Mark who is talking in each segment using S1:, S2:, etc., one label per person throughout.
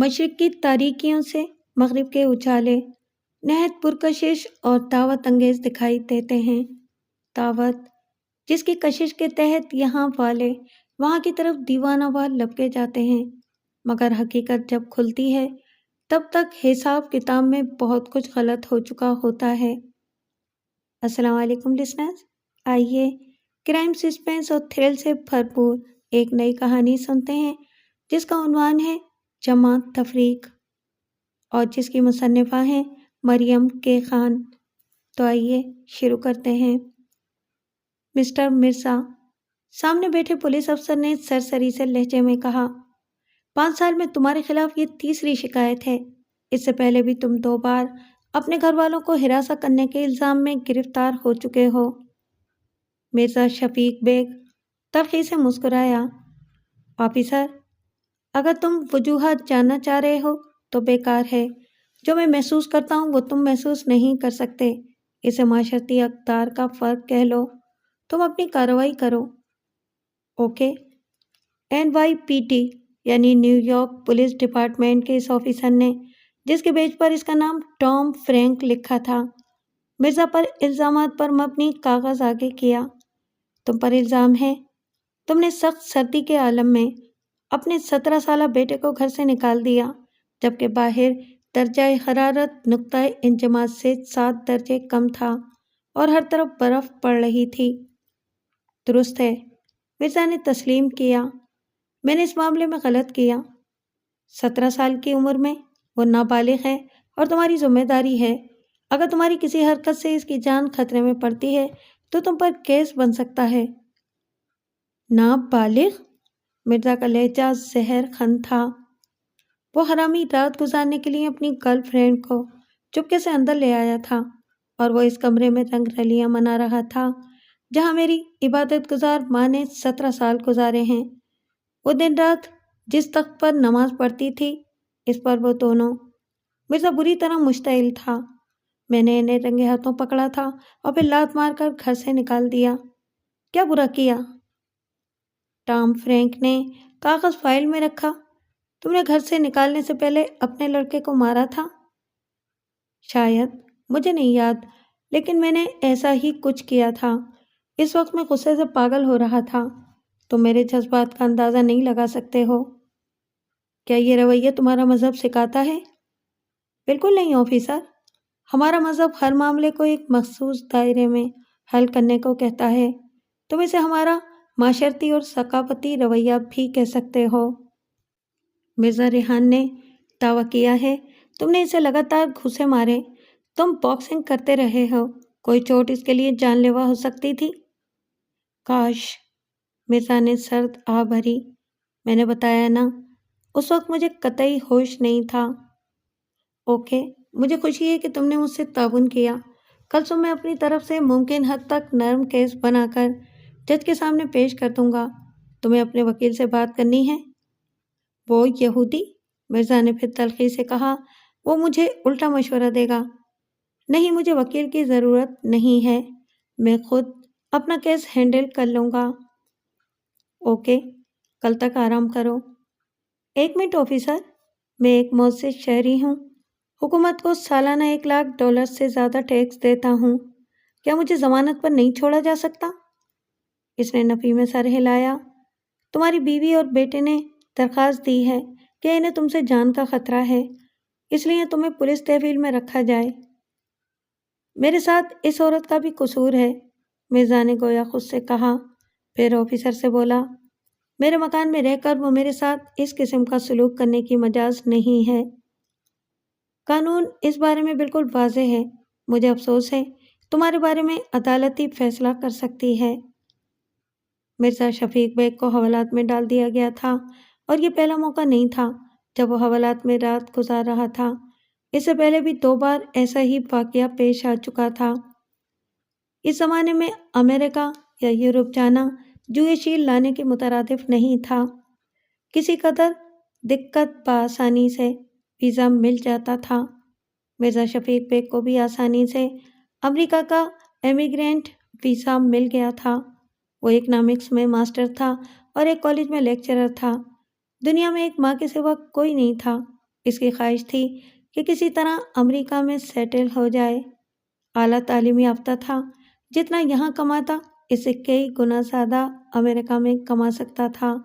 S1: مشرق کی تاریکیوں سے مغرب کے اجالے نہایت پرکشش اور دعوت انگیز دکھائی دیتے ہیں۔ دعوت جس کی کشش کے تحت یہاں والے وہاں کی طرف دیوانہ وار لپکے جاتے ہیں، مگر حقیقت جب کھلتی ہے تب تک حساب کتاب میں بہت کچھ غلط ہو چکا ہوتا ہے۔ السلام علیکم لسنرز، آئیے کرائم سسپینس اور تھرل سے بھرپور ایک نئی کہانی سنتے ہیں جس کا عنوان ہے جماعت تفریق اور جس کی مصنفہ ہیں مریم کے خان۔ تو آئیے شروع کرتے ہیں۔ مسٹر مرزا، سامنے بیٹھے پولیس افسر نے سرسری سے لہجے میں کہا، 5 سال میں تمہارے خلاف یہ تیسری شکایت ہے۔ اس سے پہلے بھی تم 2 بار اپنے گھر والوں کو ہراساں کرنے کے الزام میں گرفتار ہو چکے ہو۔ مرزا شفیق بیگ تلخی سے مسکرایا، آفیسر، اگر تم وجوہات جاننا چاہ رہے ہو تو بیکار ہے۔ جو میں محسوس کرتا ہوں وہ تم محسوس نہیں کر سکتے۔ اسے معاشرتی اقدار کا فرق کہہ لو۔ تم اپنی کارروائی کرو۔ اوکے۔ NYPD یعنی نیو یارک پولیس ڈپارٹمنٹ کے اس آفیسر نے، جس کے بیج پر اس کا نام ٹام فرینک لکھا تھا، مرزا پر الزامات پر مبنی کاغذ آگے کیا۔ تم پر الزام ہے تم نے سخت سردی کے عالم میں اپنے 17 سالہ بیٹے کو گھر سے نکال دیا، جبکہ باہر درجہ حرارت نقطۂ انجماد سے 7 درجے کم تھا اور ہر طرف برف پڑ رہی تھی۔ درست ہے، مرزا نے تسلیم کیا، میں نے اس معاملے میں غلط کیا۔ 17 سال کی عمر میں وہ نابالغ ہے اور تمہاری ذمہ داری ہے، اگر تمہاری کسی حرکت سے اس کی جان خطرے میں پڑتی ہے تو تم پر کیس بن سکتا ہے۔ نابالغ؟ مرزا کا لہجہ زہر خن تھا۔ وہ حرامی رات گزارنے کے لیے اپنی گرل فرینڈ کو چپکے سے اندر لے آیا تھا اور وہ اس کمرے میں رنگ رلیاں منا رہا تھا جہاں میری عبادت گزار ماں نے 17 سال گزارے ہیں۔ وہ دن رات جس تخت پر نماز پڑھتی تھی، اس پر وہ دونوں۔ مرزا بری طرح مشتعل تھا۔ میں نے انہیں رنگے ہاتھوں پکڑا تھا اور پھر لات مار کر گھر سے نکال دیا۔ کیا برا کیا؟ ٹام فرینک نے کاغذ فائل میں رکھا۔ تم نے گھر سے نکالنے سے پہلے اپنے لڑکے کو مارا تھا؟ شاید، مجھے نہیں یاد، لیکن میں نے ایسا ہی کچھ کیا تھا۔ اس وقت میں غصے سے پاگل ہو رہا تھا۔ تم میرے جذبات کا اندازہ نہیں لگا سکتے ہو۔ کیا یہ رویہ تمہارا مذہب سکھاتا ہے؟ بالکل نہیں آفیسر، ہمارا مذہب ہر معاملے کو ایک مخصوص دائرے میں حل کرنے کو کہتا ہے۔ تم اسے ہمارا معاشرتی اور ثقافتی رویہ بھی کہہ سکتے ہو۔ مرزا ریحان نے دعویٰ کیا ہے تم نے اسے لگاتار گھوسے مارے۔ تم باکسنگ کرتے رہے ہو، کوئی چوٹ اس کے لیے جان لیوا ہو سکتی تھی۔ کاش! مرزا نے سرد آہ بھری، میں نے بتایا نا، اس وقت مجھے قطعی ہوش نہیں تھا۔ اوکے، مجھے خوشی ہے کہ تم نے مجھ سے تعاون کیا۔ کل صبح میں اپنی طرف سے ممکن حد تک نرم کیس بنا کر جج کے سامنے پیش کر دوں گا۔ تمہیں اپنے وکیل سے بات کرنی ہے؟ وہ یہودی؟ مرزا نے پھر تلخی سے کہا، وہ مجھے الٹا مشورہ دے گا۔ نہیں، مجھے وکیل کی ضرورت نہیں ہے، میں خود اپنا کیس ہینڈل کر لوں گا۔ اوکے، کل تک آرام کرو۔ 1 منٹ آفیسر، میں ایک معزز شہری ہوں، حکومت کو سالانہ $1,00,000 سے زیادہ ٹیکس دیتا ہوں، کیا مجھے ضمانت پر نہیں چھوڑا جا سکتا؟ اس نے نفی میں سر ہلایا۔ تمہاری بیوی اور بیٹے نے درخواست دی ہے کہ انہیں تم سے جان کا خطرہ ہے، اس لیے تمہیں پولیس تحویل میں رکھا جائے۔ میرے ساتھ اس عورت کا بھی قصور ہے، مرزا نے گویا خود سے کہا، پھر آفیسر سے بولا، میرے مکان میں رہ کر وہ میرے ساتھ اس قسم کا سلوک کرنے کی مجاز نہیں ہے۔ قانون اس بارے میں بالکل واضح ہے، مجھے افسوس ہے، تمہارے بارے میں عدالتی فیصلہ کر سکتی ہے۔ مرزا شفیق بیگ کو حوالات میں ڈال دیا گیا تھا اور یہ پہلا موقع نہیں تھا جب وہ حوالات میں رات گزار رہا تھا۔ اس سے پہلے بھی 2 بار ایسا ہی واقعہ پیش آ چکا تھا۔ اس زمانے میں امریکہ یا یورپ جانا جوئے شیل لانے کے مترادف نہیں تھا۔ کسی قدر دقت بآسانی سے ویزا مل جاتا تھا۔ مرزا شفیق بیگ کو بھی آسانی سے امریکہ کا امیگرینٹ ویزا مل گیا تھا۔ وہ اکنامکس میں ماسٹر تھا اور ایک کالج میں لیکچرر تھا۔ دنیا میں ایک ماں کے سوا کوئی نہیں تھا اس کی خواہش تھی کہ کسی طرح امریکہ میں سیٹل ہو جائے۔ اعلیٰ تعلیم یافتہ تھا، جتنا یہاں کماتا اس سے کئی گنا زیادہ امریکہ میں کما سکتا تھا،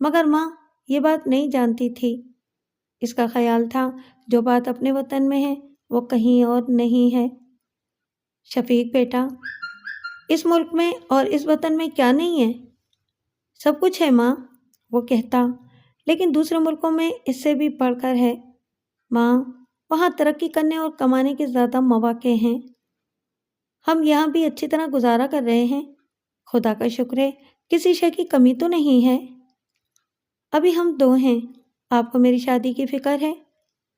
S1: مگر ماں یہ بات نہیں جانتی تھی۔ اس کا خیال تھا جو بات اپنے وطن میں ہے وہ کہیں اور نہیں ہے۔ شفیق بیٹا، اس ملک میں اور اس وطن میں کیا نہیں ہے؟ سب کچھ ہے ماں، وہ کہتا، لیکن دوسرے ملکوں میں اس سے بھی بڑھ کر ہے۔ ماں، وہاں ترقی کرنے اور کمانے کے زیادہ مواقع ہیں۔ ہم یہاں بھی اچھی طرح گزارا کر رہے ہیں، خدا کا شکر ہے، کسی شے کی کمی تو نہیں ہے۔ ابھی ہم 2 ہیں، آپ کو میری شادی کی فکر ہے؟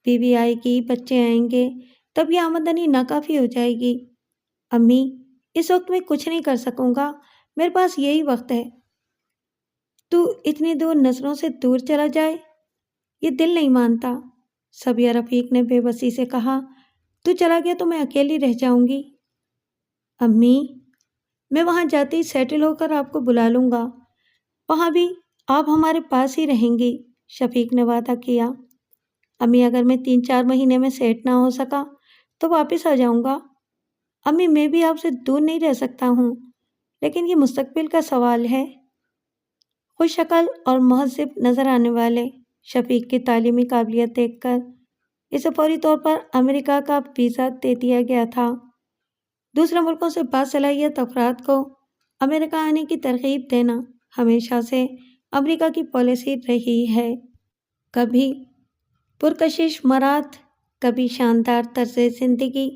S1: بیوی آئے گی، بچے آئیں گے، تب یہ آمدنی ناکافی ہو جائے گی۔ امی، اس وقت میں کچھ نہیں کر سکوں گا، میرے پاس یہی وقت ہے۔ تو اتنی دور نظروں سے دور چلا جائے، یہ دل نہیں مانتا۔ صبیہ رفیق نے بے بسی سے کہا، تو چلا گیا تو میں اکیلی رہ جاؤں گی۔ امی، میں وہاں جاتے ہی سیٹل ہو کر آپ کو بلا لوں گا، وہاں بھی آپ ہمارے پاس ہی رہیں گی، شفیق نے وعدہ کیا۔ امی، اگر میں 3-4 مہینے میں سیٹ نہ ہو سکا تو واپس آ جاؤں گا۔ امی، میں بھی آپ سے دور نہیں رہ سکتا ہوں، لیکن یہ مستقبل کا سوال ہے۔ خوش شکل اور مہذب نظر آنے والے شفیق کی تعلیمی قابلیت دیکھ کر اسے فوری طور پر امریکہ کا ویزا دے دیا گیا تھا۔ دوسرے ملکوں سے باصلاحیت افراد کو امریکہ آنے کی ترغیب دینا ہمیشہ سے امریکہ کی پالیسی رہی ہے۔ کبھی پرکشش مراد، کبھی شاندار طرز زندگی،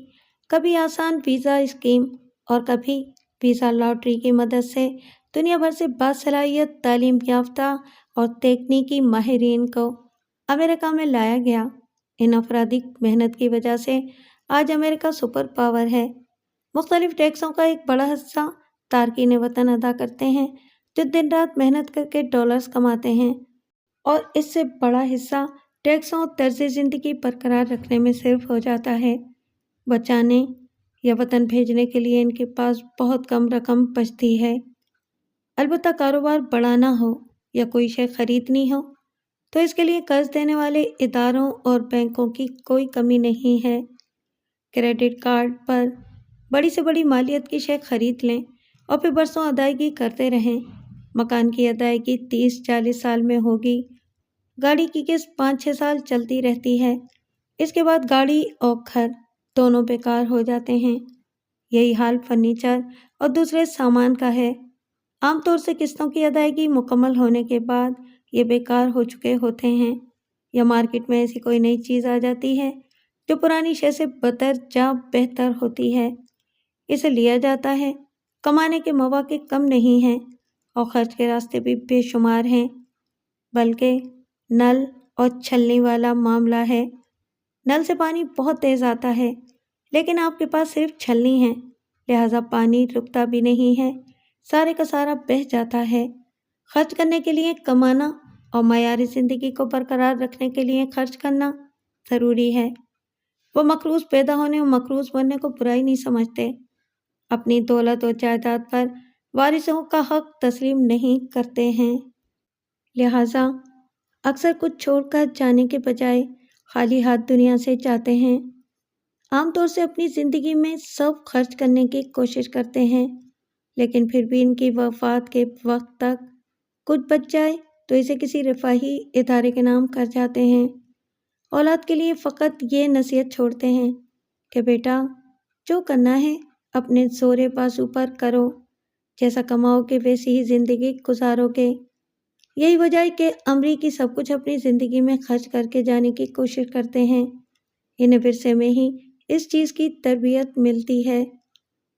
S1: کبھی آسان ویزا اسکیم اور کبھی ویزا لاٹری کی مدد سے دنیا بھر سے باصلاحیت تعلیم یافتہ اور تکنیکی ماہرین کو امریکہ میں لایا گیا۔ ان افرادی محنت کی وجہ سے آج امریکہ سپر پاور ہے۔ مختلف ٹیکسوں کا ایک بڑا حصہ تارکین وطن ادا کرتے ہیں جو دن رات محنت کر کے ڈالرز کماتے ہیں، اور اس سے بڑا حصہ ٹیکسوں اور طرز زندگی برقرار رکھنے میں صرف ہو جاتا ہے۔ بچانے یا وطن بھیجنے کے لیے ان کے پاس بہت کم رقم بچتی ہے۔ البتہ کاروبار بڑھانا ہو یا کوئی شے خریدنی ہو تو اس کے لیے قرض دینے والے اداروں اور بینکوں کی کوئی کمی نہیں ہے۔ کریڈٹ کارڈ پر بڑی سے بڑی مالیت کی شے خرید لیں اور پھر برسوں ادائیگی کرتے رہیں۔ مکان کی ادائیگی 30-40 سال میں ہوگی، گاڑی کی قسط 5-6 سال چلتی رہتی ہے، اس کے بعد گاڑی اور گھر دونوں بیکار ہو جاتے ہیں۔ یہی حال فرنیچر اور دوسرے سامان کا ہے۔ عام طور سے قسطوں کی ادائیگی مکمل ہونے کے بعد یہ بیکار ہو چکے ہوتے ہیں، یا مارکیٹ میں ایسی کوئی نئی چیز آ جاتی ہے جو پرانی شے سے بدتر بہتر ہوتی ہے، اسے لیا جاتا ہے۔ کمانے کے مواقع کم نہیں ہیں اور خرچ کے راستے بھی بے شمار ہیں، بلکہ نل اور چھلنی والا معاملہ ہے۔ نل سے پانی بہت تیز آتا ہے، لیکن آپ کے پاس صرف چھلنی ہے، لہٰذا پانی رکتا بھی نہیں ہے، سارے کا سارا بہہ جاتا ہے۔ خرچ کرنے کے لیے کمانا اور معیاری زندگی کو برقرار رکھنے کے لیے خرچ کرنا ضروری ہے۔ وہ مقروض پیدا ہونے اور مقروض بننے کو برائی نہیں سمجھتے، اپنی دولت و جائیداد پر وارثوں کا حق تسلیم نہیں کرتے ہیں، لہٰذا اکثر کچھ چھوڑ کر جانے کے بجائے خالی ہاتھ دنیا سے جاتے ہیں۔ عام طور سے اپنی زندگی میں سب خرچ کرنے کی کوشش کرتے ہیں، لیکن پھر بھی ان کی وفات کے وقت تک کچھ بچ جائے تو اسے کسی رفاہی ادارے کے نام کر جاتے ہیں۔ اولاد کے لیے فقط یہ نصیحت چھوڑتے ہیں کہ بیٹا، جو کرنا ہے اپنے زور بازو پر کرو، جیسا کماؤ گے ویسی ہی زندگی گزارو گے۔ یہی وجہ ہے کہ امریکی سب کچھ اپنی زندگی میں خرچ کر کے جانے کی کوشش کرتے ہیں۔ انہیں ورثے میں ہی اس چیز کی تربیت ملتی ہے۔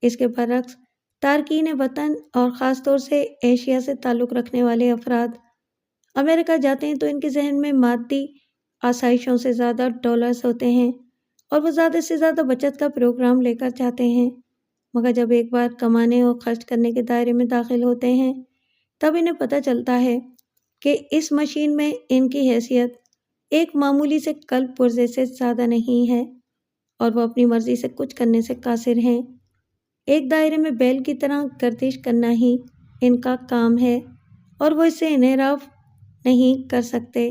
S1: اس کے برعکس تارکین وطن اور خاص طور سے ایشیا سے تعلق رکھنے والے افراد امریکہ جاتے ہیں تو ان کے ذہن میں مادی آسائشوں سے زیادہ ڈالرز ہوتے ہیں اور وہ زیادہ سے زیادہ بچت کا پروگرام لے کر جاتے ہیں، مگر جب ایک بار کمانے اور خرچ کرنے کے دائرے میں داخل ہوتے ہیں تب انہیں پتہ چلتا ہے کہ اس مشین میں ان کی حیثیت ایک معمولی سے کلب پرزے سے زیادہ نہیں ہے، اور وہ اپنی مرضی سے کچھ کرنے سے قاصر ہیں۔ ایک دائرے میں بیل کی طرح گردش کرنا ہی ان کا کام ہے اور وہ اس سے انحراف نہیں کر سکتے۔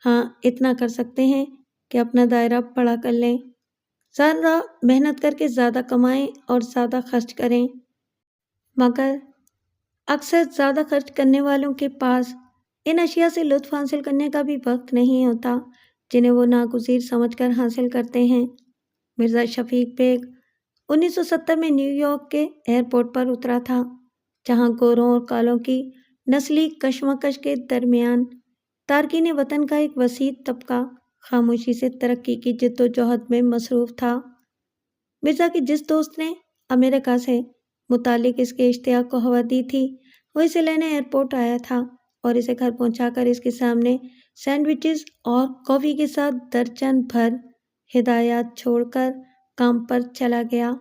S1: ہاں اتنا کر سکتے ہیں کہ اپنا دائرہ بڑا کر لیں، زیادہ محنت کر کے زیادہ کمائیں اور زیادہ خرچ کریں، مگر اکثر زیادہ خرچ کرنے والوں کے پاس ان اشیاء سے لطف حاصل کرنے کا بھی وقت نہیں ہوتا جنہیں وہ ناگزیر سمجھ کر حاصل کرتے ہیں۔ مرزا شفیق بیگ 1970 میں نیو یارک کے ایئرپورٹ پر اترا تھا، جہاں گوروں اور کالوں کی نسلی کشمکش کے درمیان تارکین وطن کا ایک وسیع طبقہ خاموشی سے ترقی کی جد و جہد میں مصروف تھا۔ مرزا کی جس دوست نے امریکہ سے متعلق اس کے اشتیاق کو ہوا دی تھی، وہ اسے لینے ایئرپورٹ آیا تھا اور اسے گھر پہنچا کر اس کے سامنے سینڈوچز اور کافی کے ساتھ درجن بھر ہدایات چھوڑ کر کام پر چلا گیا۔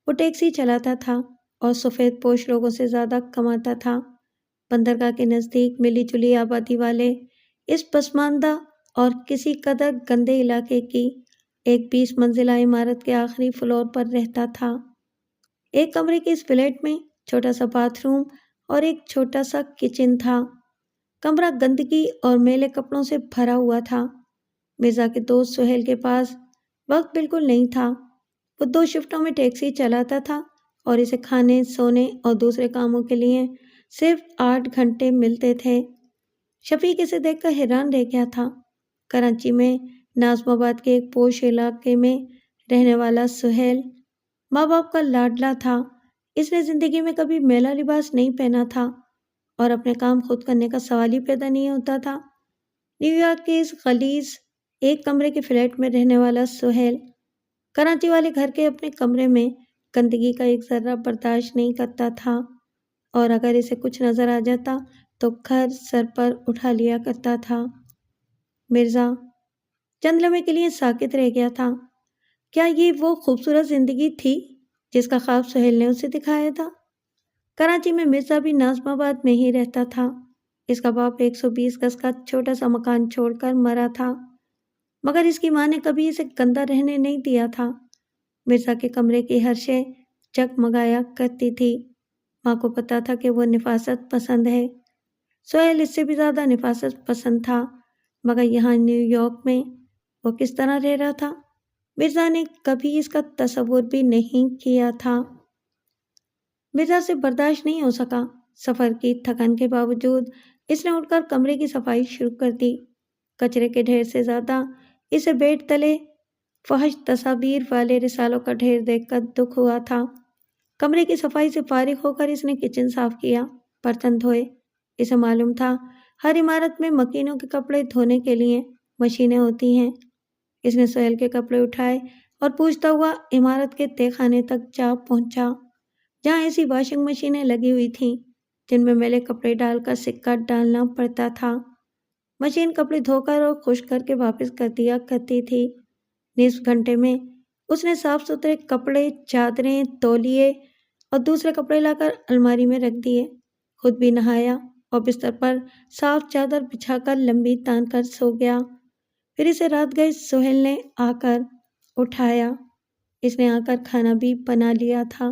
S1: وہ ٹیکسی چلاتا تھا اور سفید پوش لوگوں سے زیادہ کماتا تھا۔ بندرگاہ کے نزدیک ملی جلی آبادی والے اس پسماندہ اور کسی قدر گندے علاقے کی ایک 20 منزلہ عمارت کے آخری فلور پر رہتا تھا۔ ایک کمرے کے اس فلیٹ میں چھوٹا سا باتھ روم اور ایک چھوٹا سا کچن تھا۔ کمرہ گندگی اور میلے کپڑوں سے بھرا ہوا تھا۔ مرزا کے دوست سہیل کے پاس وقت بالکل نہیں تھا۔ وہ 2 شفٹوں میں ٹیکسی چلاتا تھا اور اسے کھانے، سونے اور دوسرے کاموں کے لیے صرف 8 گھنٹے ملتے تھے۔ شفیق اسے دیکھ کر حیران رہ گیا تھا۔ کراچی میں ناظم آباد کے ایک پوش علاقے میں رہنے والا سہیل ماں باپ کا لاڈلا تھا۔ اس نے زندگی میں کبھی میلا لباس نہیں پہنا تھا اور اپنے کام خود کرنے کا سوال ہی پیدا نہیں ہوتا تھا۔ نیو یارک کے اس غلیظ ایک کمرے کے فلیٹ میں رہنے والا سہیل کراچی والے گھر کے اپنے کمرے میں گندگی کا ایک ذرہ برداشت نہیں کرتا تھا، اور اگر اسے کچھ نظر آ جاتا تو گھر سر پر اٹھا لیا کرتا تھا۔ مرزا چند لمحے کے لیے ساکت رہ گیا تھا۔ کیا یہ وہ خوبصورت زندگی تھی جس کا خواب سہیل نے اسے دکھایا تھا؟ کراچی میں مرزا بھی ناظم آباد میں ہی رہتا تھا۔ اس کا باپ 120 گز کا چھوٹا سا مکان چھوڑ کر مرا تھا، مگر اس کی ماں نے کبھی اسے گندہ رہنے نہیں دیا تھا۔ مرزا کے کمرے کی ہر شے جگمگایا کرتی تھی۔ ماں کو پتا تھا کہ وہ نفاست پسند ہے۔ سہیل اس سے بھی زیادہ نفاست پسند تھا، مگر یہاں نیو یارک میں وہ کس طرح رہ رہا تھا، مرزا نے کبھی اس کا تصور بھی نہیں کیا تھا۔ مرزا سے برداشت نہیں ہو سکا۔ سفر کی تھکن کے باوجود اس نے اٹھ کر کمرے کی صفائی شروع کر دی۔ کچرے کے ڈھیر سے زیادہ اسے بیڈ تلے فحش تصاویر والے رسالوں کا ڈھیر دیکھ کر دکھ ہوا تھا۔ کمرے کی صفائی سے فارغ ہو کر اس نے کچن صاف کیا، برتن دھوئے۔ اسے معلوم تھا ہر عمارت میں مکینوں کے کپڑے دھونے کے لیے مشینیں ہوتی ہیں۔ اس نے سہیل کے کپڑے اٹھائے اور پوچھتا ہوا عمارت کے تہہ خانے تک جا پہنچا، جہاں ایسی واشنگ مشینیں لگی ہوئی تھیں جن میں میلے کپڑے ڈال کر سکہ ڈالنا پڑتا تھا۔ مشین کپڑے دھو کر اور خشک کر کے واپس کر دیا کرتی تھی۔ نصف گھنٹے میں اس نے صاف ستھرے کپڑے، چادریں، تولیے اور دوسرے کپڑے لا کر الماری میں رکھ دیے۔ خود بھی نہایا اور بستر پر صاف چادر بچھا کر لمبی تان کر سو گیا۔ پھر اسے رات گئے سہیل نے آ کر اٹھایا۔ اس نے آ کر کھانا بھی بنا لیا تھا۔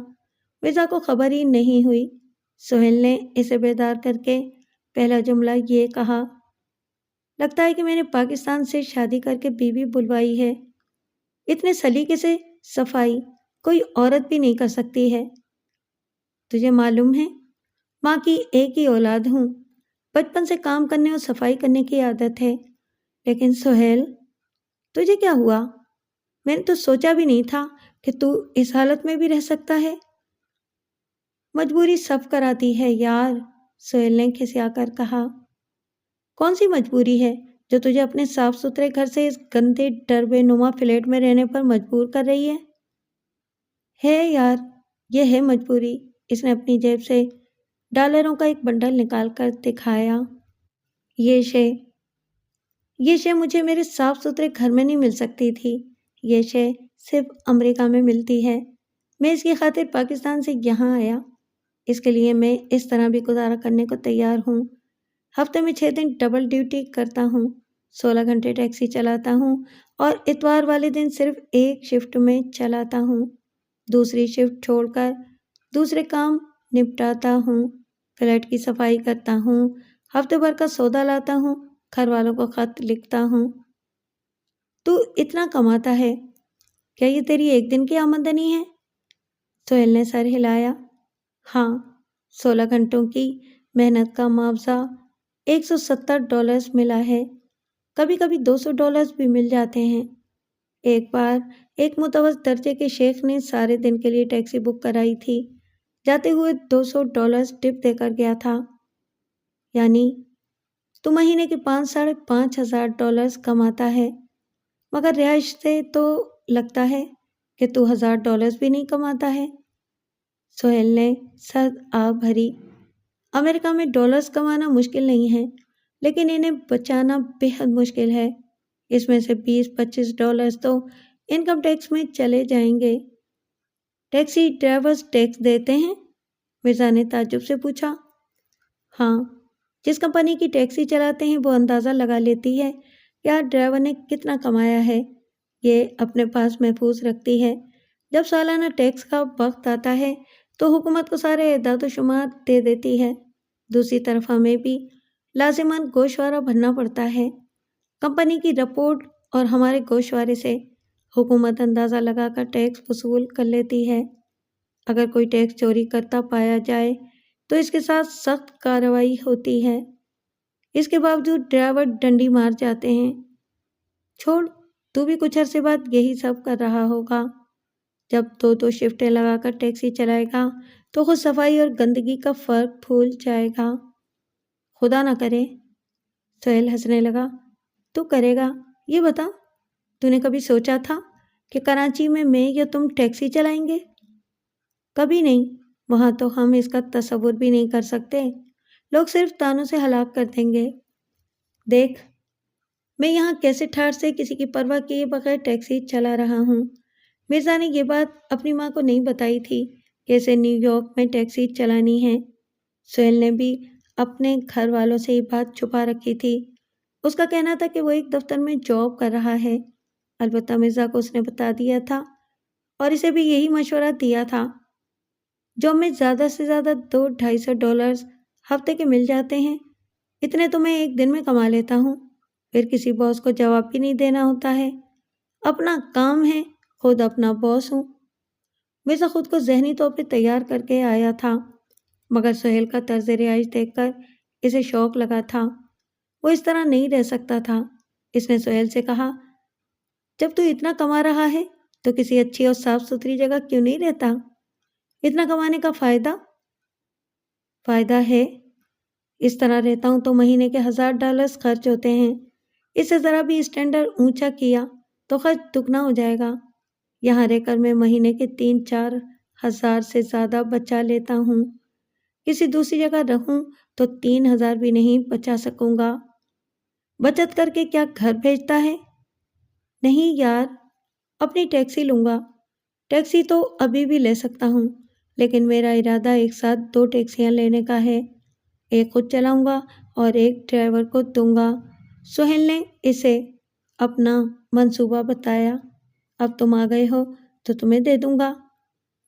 S1: مرزا کو خبر ہی نہیں ہوئی۔ سہیل نے اسے بیدار کر کے پہلا جملہ یہ کہا، لگتا ہے کہ میں نے پاکستان سے شادی کر کے بیوی بلوائی ہے۔ اتنے سلیقے سے صفائی کوئی عورت بھی نہیں کر سکتی ہے۔ تجھے معلوم ہے ماں کی ایک ہی اولاد ہوں، بچپن سے کام کرنے اور صفائی کرنے کی عادت ہے۔ لیکن سہیل تجھے کیا ہوا؟ میں نے تو سوچا بھی نہیں تھا کہ تو اس حالت میں بھی رہ سکتا ہے۔ مجبوری سب کراتی ہے یار، سہیل نے کھسیا کر کہا۔ کون سی مجبوری ہے جو تجھے اپنے صاف ستھرے گھر سے اس گندے ڈربے نما فلیٹ میں رہنے پر مجبور کر رہی ہے یار، یہ ہے مجبوری۔ اس نے اپنی جیب سے ڈالروں کا ایک بنڈل نکال کر دکھایا۔ یہ شے مجھے میرے صاف ستھرے گھر میں نہیں مل سکتی تھی، یہ شے صرف امریکہ میں ملتی ہے۔ میں اس کی خاطر پاکستان سے یہاں آیا، اس کے لیے میں اس طرح بھی گزارا کرنے کو تیار ہوں۔ ہفتے میں 6 دن ڈبل ڈیوٹی کرتا ہوں، 16 گھنٹے ٹیکسی چلاتا ہوں اور اتوار والے دن صرف ایک شفٹ میں چلاتا ہوں۔ دوسری شفٹ چھوڑ کر دوسرے کام نپٹاتا ہوں، فلیٹ کی صفائی کرتا ہوں، ہفتے بھر کا سودا لاتا ہوں، گھر والوں کو خط لکھتا ہوں۔ تو اتنا کماتا ہے، کیا یہ تیری ایک دن کی آمدنی ہے؟ سہیل نے سر ہلایا۔ ہاں، 16 گھنٹوں کی محنت کا معاوضہ $170 ملا ہے، کبھی کبھی $200 بھی مل جاتے ہیں۔ ایک بار ایک متوسط درجے کے شیخ نے سارے دن کے لیے ٹیکسی بک کرائی تھی، جاتے ہوئے $200 ٹپ دے کر گیا تھا۔ یعنی تو مہینے کے 5,500 $5,000 کماتا ہے، مگر رہائش سے تو لگتا ہے کہ تو $1,000 بھی نہیں کماتا ہے۔ سہیل نے سر آ بھری۔ امریکہ میں ڈالرز کمانا مشکل نہیں ہے، لیکن انہیں بچانا بہت مشکل ہے۔ اس میں سے $20-25 تو انکم ٹیکس میں چلے جائیں گے۔ ٹیکسی ڈرائیورز ٹیکس دیتے ہیں؟ مرزا نے تعجب سے پوچھا۔ ہاں، جس کمپنی کی ٹیکسی چلاتے ہیں وہ اندازہ لگا لیتی ہے کہ ہر ڈرائیور نے کتنا کمایا ہے، یہ اپنے پاس محفوظ رکھتی ہے۔ جب سالانہ ٹیکس کا وقت آتا ہے تو حکومت کو سارے اعداد و شمار دے دیتی ہے۔ دوسری طرف ہمیں بھی لازماً گوشوارہ بھرنا پڑتا ہے۔ کمپنی کی رپورٹ اور ہمارے گوشوارے سے حکومت اندازہ لگا کر ٹیکس وصول کر لیتی ہے۔ اگر کوئی ٹیکس چوری کرتا پایا جائے تو اس کے ساتھ سخت کارروائی ہوتی ہے۔ اس کے باوجود ڈرائیور ڈنڈی مار جاتے ہیں۔ چھوڑ، تو بھی کچھ عرصے بعد یہی سب کر رہا ہوگا۔ جب دو شفٹیں لگا کر ٹیکسی چلائے گا تو خود صفائی اور گندگی کا فرق بھول جائے گا۔ خدا نہ کرے۔ سہیل ہنسنے لگا۔ تو کرے گا، یہ بتا، تو نے کبھی سوچا تھا کہ کراچی میں یا تم ٹیکسی چلائیں گے؟ کبھی نہیں، وہاں تو ہم اس کا تصور بھی نہیں کر سکتے، لوگ صرف تانوں سے ہلاک کر دیں گے۔ دیکھ، میں یہاں کیسے ٹھاٹ سے کسی کی پرواہ کیے بغیر ٹیکسی چلا رہا ہوں۔ مرزا نے یہ بات اپنی ماں کو نہیں بتائی تھی کہ اسے نیو یارک میں ٹیکسی چلانی ہے۔ سہیل نے بھی اپنے گھر والوں سے یہ بات چھپا رکھی تھی۔ اس کا کہنا تھا کہ وہ ایک دفتر میں جاب کر رہا ہے۔ البتہ مرزا کو اس نے بتا دیا تھا اور اسے بھی یہی مشورہ دیا تھا۔ جاب میں زیادہ سے زیادہ $200-250 ہفتے کے مل جاتے ہیں، اتنے تو میں ایک دن میں کما لیتا ہوں۔ پھر کسی باس کو جواب بھی نہیں دینا ہوتا ہے، اپنا کام ہے، خود اپنا باس ہوں۔ مرزا خود کو ذہنی طور پہ تیار کر کے آیا تھا، مگر سہیل کا طرز رہائش دیکھ کر اسے شوق لگا تھا۔ وہ اس طرح نہیں رہ سکتا تھا۔ اس نے سہیل سے کہا، جب تو اتنا کما رہا ہے تو کسی اچھی اور صاف ستھری جگہ کیوں نہیں رہتا؟ اتنا کمانے کا فائدہ ہے۔ اس طرح رہتا ہوں تو مہینے کے $1,000 خرچ ہوتے ہیں۔ اس سے ذرا بھی اسٹینڈرڈ اونچا کیا تو خرچ دگنا ہو جائے گا۔ یہاں رہ کر میں مہینے کے 3-4 ہزار سے زیادہ بچا لیتا ہوں۔ کسی دوسری جگہ رہوں تو 3,000 بھی نہیں بچا سکوں گا۔ بچت کر کے کیا گھر بھیجتا ہے؟ نہیں یار، اپنی ٹیکسی لوں گا۔ ٹیکسی تو ابھی بھی لے سکتا ہوں، لیکن میرا ارادہ ایک ساتھ 2 ٹیکسیاں لینے کا ہے۔ ایک خود چلاؤں گا اور ایک ڈرائیور کو دوں گا۔ سہیل نے اسے اپنا منصوبہ بتایا۔ اب تم آ گئے ہو تو تمہیں دے دوں گا۔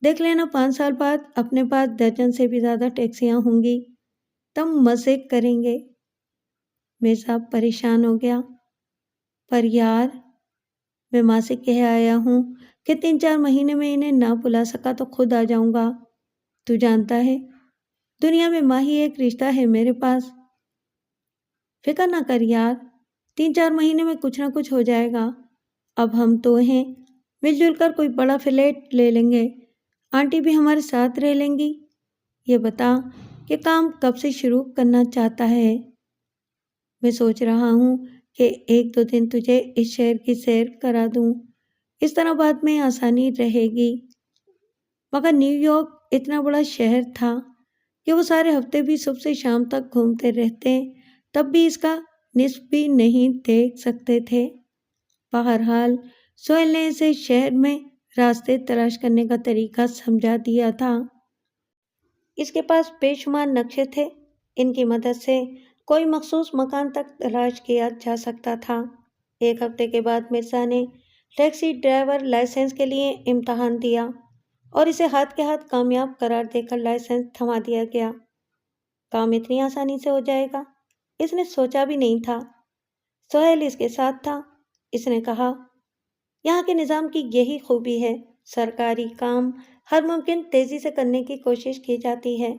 S1: دیکھ لینا 5 سال بعد اپنے پاس درجن سے بھی زیادہ ٹیکسیاں ہوں گی، تم مزے کریں گے۔ مرزا پریشان ہو گیا۔ پر یار، میں ماں سے کہہ آیا ہوں کہ 3-4 مہینے میں انہیں نہ بلا سکا تو خود آ جاؤں گا۔ تو جانتا ہے، دنیا میں ماں ہی ایک رشتہ ہے میرے پاس۔ فکر نہ کر یار، 3-4 مہینے میں کچھ نہ کچھ ہو جائے گا۔ اب ہم تو ہیں، مل جل کر کوئی بڑا فلیٹ لے لیں گے، آنٹی بھی ہمارے ساتھ رہ لیں گی۔ یہ بتا کہ کام کب سے شروع کرنا چاہتا ہے؟ میں سوچ رہا ہوں کہ 1-2 دن تجھے اس شہر کی سیر کرا دوں، اس طرح بعد میں آسانی رہے گی۔ مگر نیو یارک اتنا بڑا شہر تھا کہ وہ سارے ہفتے بھی صبح سے شام تک گھومتے رہتے، تب بھی اس کا نصف بھی نہیں دیکھ سکتے تھے۔ بہرحال سہیل نے اسے شہر میں راستے تلاش کرنے کا طریقہ سمجھا دیا تھا۔ اس کے پاس بے شمار نقشے تھے، ان کی مدد سے کوئی مخصوص مکان تک تلاش کیا جا سکتا تھا۔ 1 ہفتے کے بعد مرزا نے ٹیکسی ڈرائیور لائسنس کے لیے امتحان دیا اور اسے ہاتھ کے ہاتھ کامیاب قرار دے کر لائسنس تھما دیا گیا۔ کام اتنی آسانی سے ہو جائے گا، اس نے سوچا بھی نہیں تھا۔ سہیل اس کے ساتھ تھا۔ اس نے کہا، یہاں کے نظام کی یہی خوبی ہے، سرکاری کام ہر ممکن تیزی سے کرنے کی کوشش کی جاتی ہے،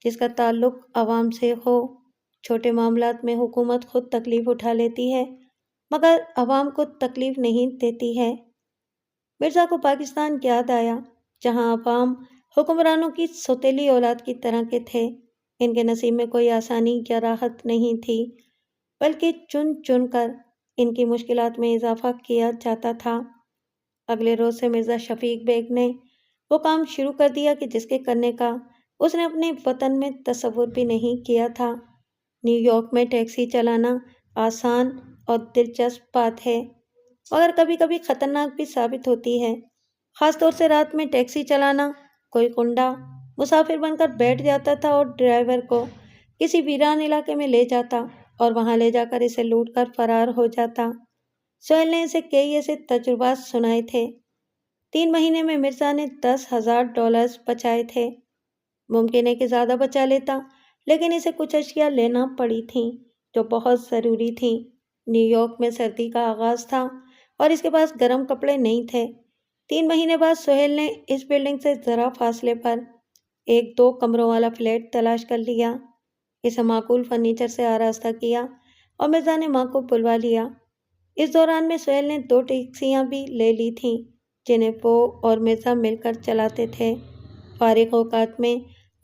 S1: جس کا تعلق عوام سے ہو۔ چھوٹے معاملات میں حکومت خود تکلیف اٹھا لیتی ہے، مگر عوام کو تکلیف نہیں دیتی ہے۔ مرزا کو پاکستان یاد آیا، جہاں عوام حکمرانوں کی سوتیلی اولاد کی طرح کے تھے۔ ان کے نصیب میں کوئی آسانی یا راحت نہیں تھی، بلکہ چن چن کر ان کی مشکلات میں اضافہ کیا جاتا تھا۔ اگلے روز سے مرزا شفیق بیگ نے وہ کام شروع کر دیا کہ جس کے کرنے کا اس نے اپنے وطن میں تصور بھی نہیں کیا تھا۔ نیو یارک میں ٹیکسی چلانا آسان اور دلچسپ بات ہے، مگر کبھی کبھی خطرناک بھی ثابت ہوتی ہے، خاص طور سے رات میں ٹیکسی چلانا۔ کوئی کنڈا مسافر بن کر بیٹھ جاتا تھا اور ڈرائیور کو کسی ویران علاقے میں لے جاتا اور وہاں لے جا کر اسے لوٹ کر فرار ہو جاتا۔ سہیل نے اسے کئی ایسے تجربات سنائے تھے۔ 3 مہینے میں مرزا نے $10,000 بچائے تھے۔ ممکن ہے کہ زیادہ بچا لیتا، لیکن اسے کچھ اشیاء لینا پڑی تھیں جو بہت ضروری تھیں۔ نیو یارک میں سردی کا آغاز تھا اور اس کے پاس گرم کپڑے نہیں تھے۔ 3 مہینے بعد سہیل نے اس بلڈنگ سے ذرا فاصلے پر ایک 2 کمروں والا فلیٹ تلاش کر لیا، اسے معقول فرنیچر سے آراستہ کیا اور مرزا نے ماں کو بلوا لیا۔ اس دوران میں سہیل نے 2 ٹیکسیاں بھی لے لی تھیں جنہیں وہ اور مرزا مل کر چلاتے تھے۔ فارغ اوقات میں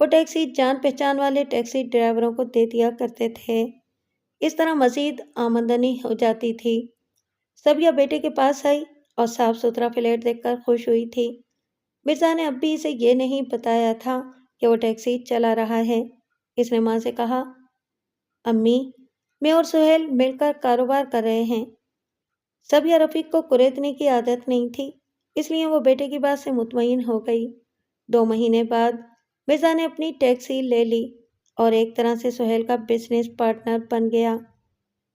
S1: وہ ٹیکسی جان پہچان والے ٹیکسی ڈرائیوروں کو دے دیا کرتے تھے۔ اس طرح مزید آمدنی ہو جاتی تھی۔ صبیہ بیٹے کے پاس آئی اور صاف ستھرا فلیٹ دیکھ کر خوش ہوئی تھی۔ مرزا نے اب بھی اسے یہ نہیں بتایا تھا کہ وہ ٹیکسی چلا رہا ہے۔ اس نے ماں سے کہا، امی، میں اور سہیل مل کر کاروبار کر رہے ہیں۔ صبیہ رفیق کو کریدنے کی عادت نہیں تھی، اس لیے وہ بیٹے کی بات سے مطمئن ہو گئی۔ 2 مہینے بعد مرزا نے اپنی ٹیکسی لے لی اور ایک طرح سے سہیل کا بزنس پارٹنر بن گیا۔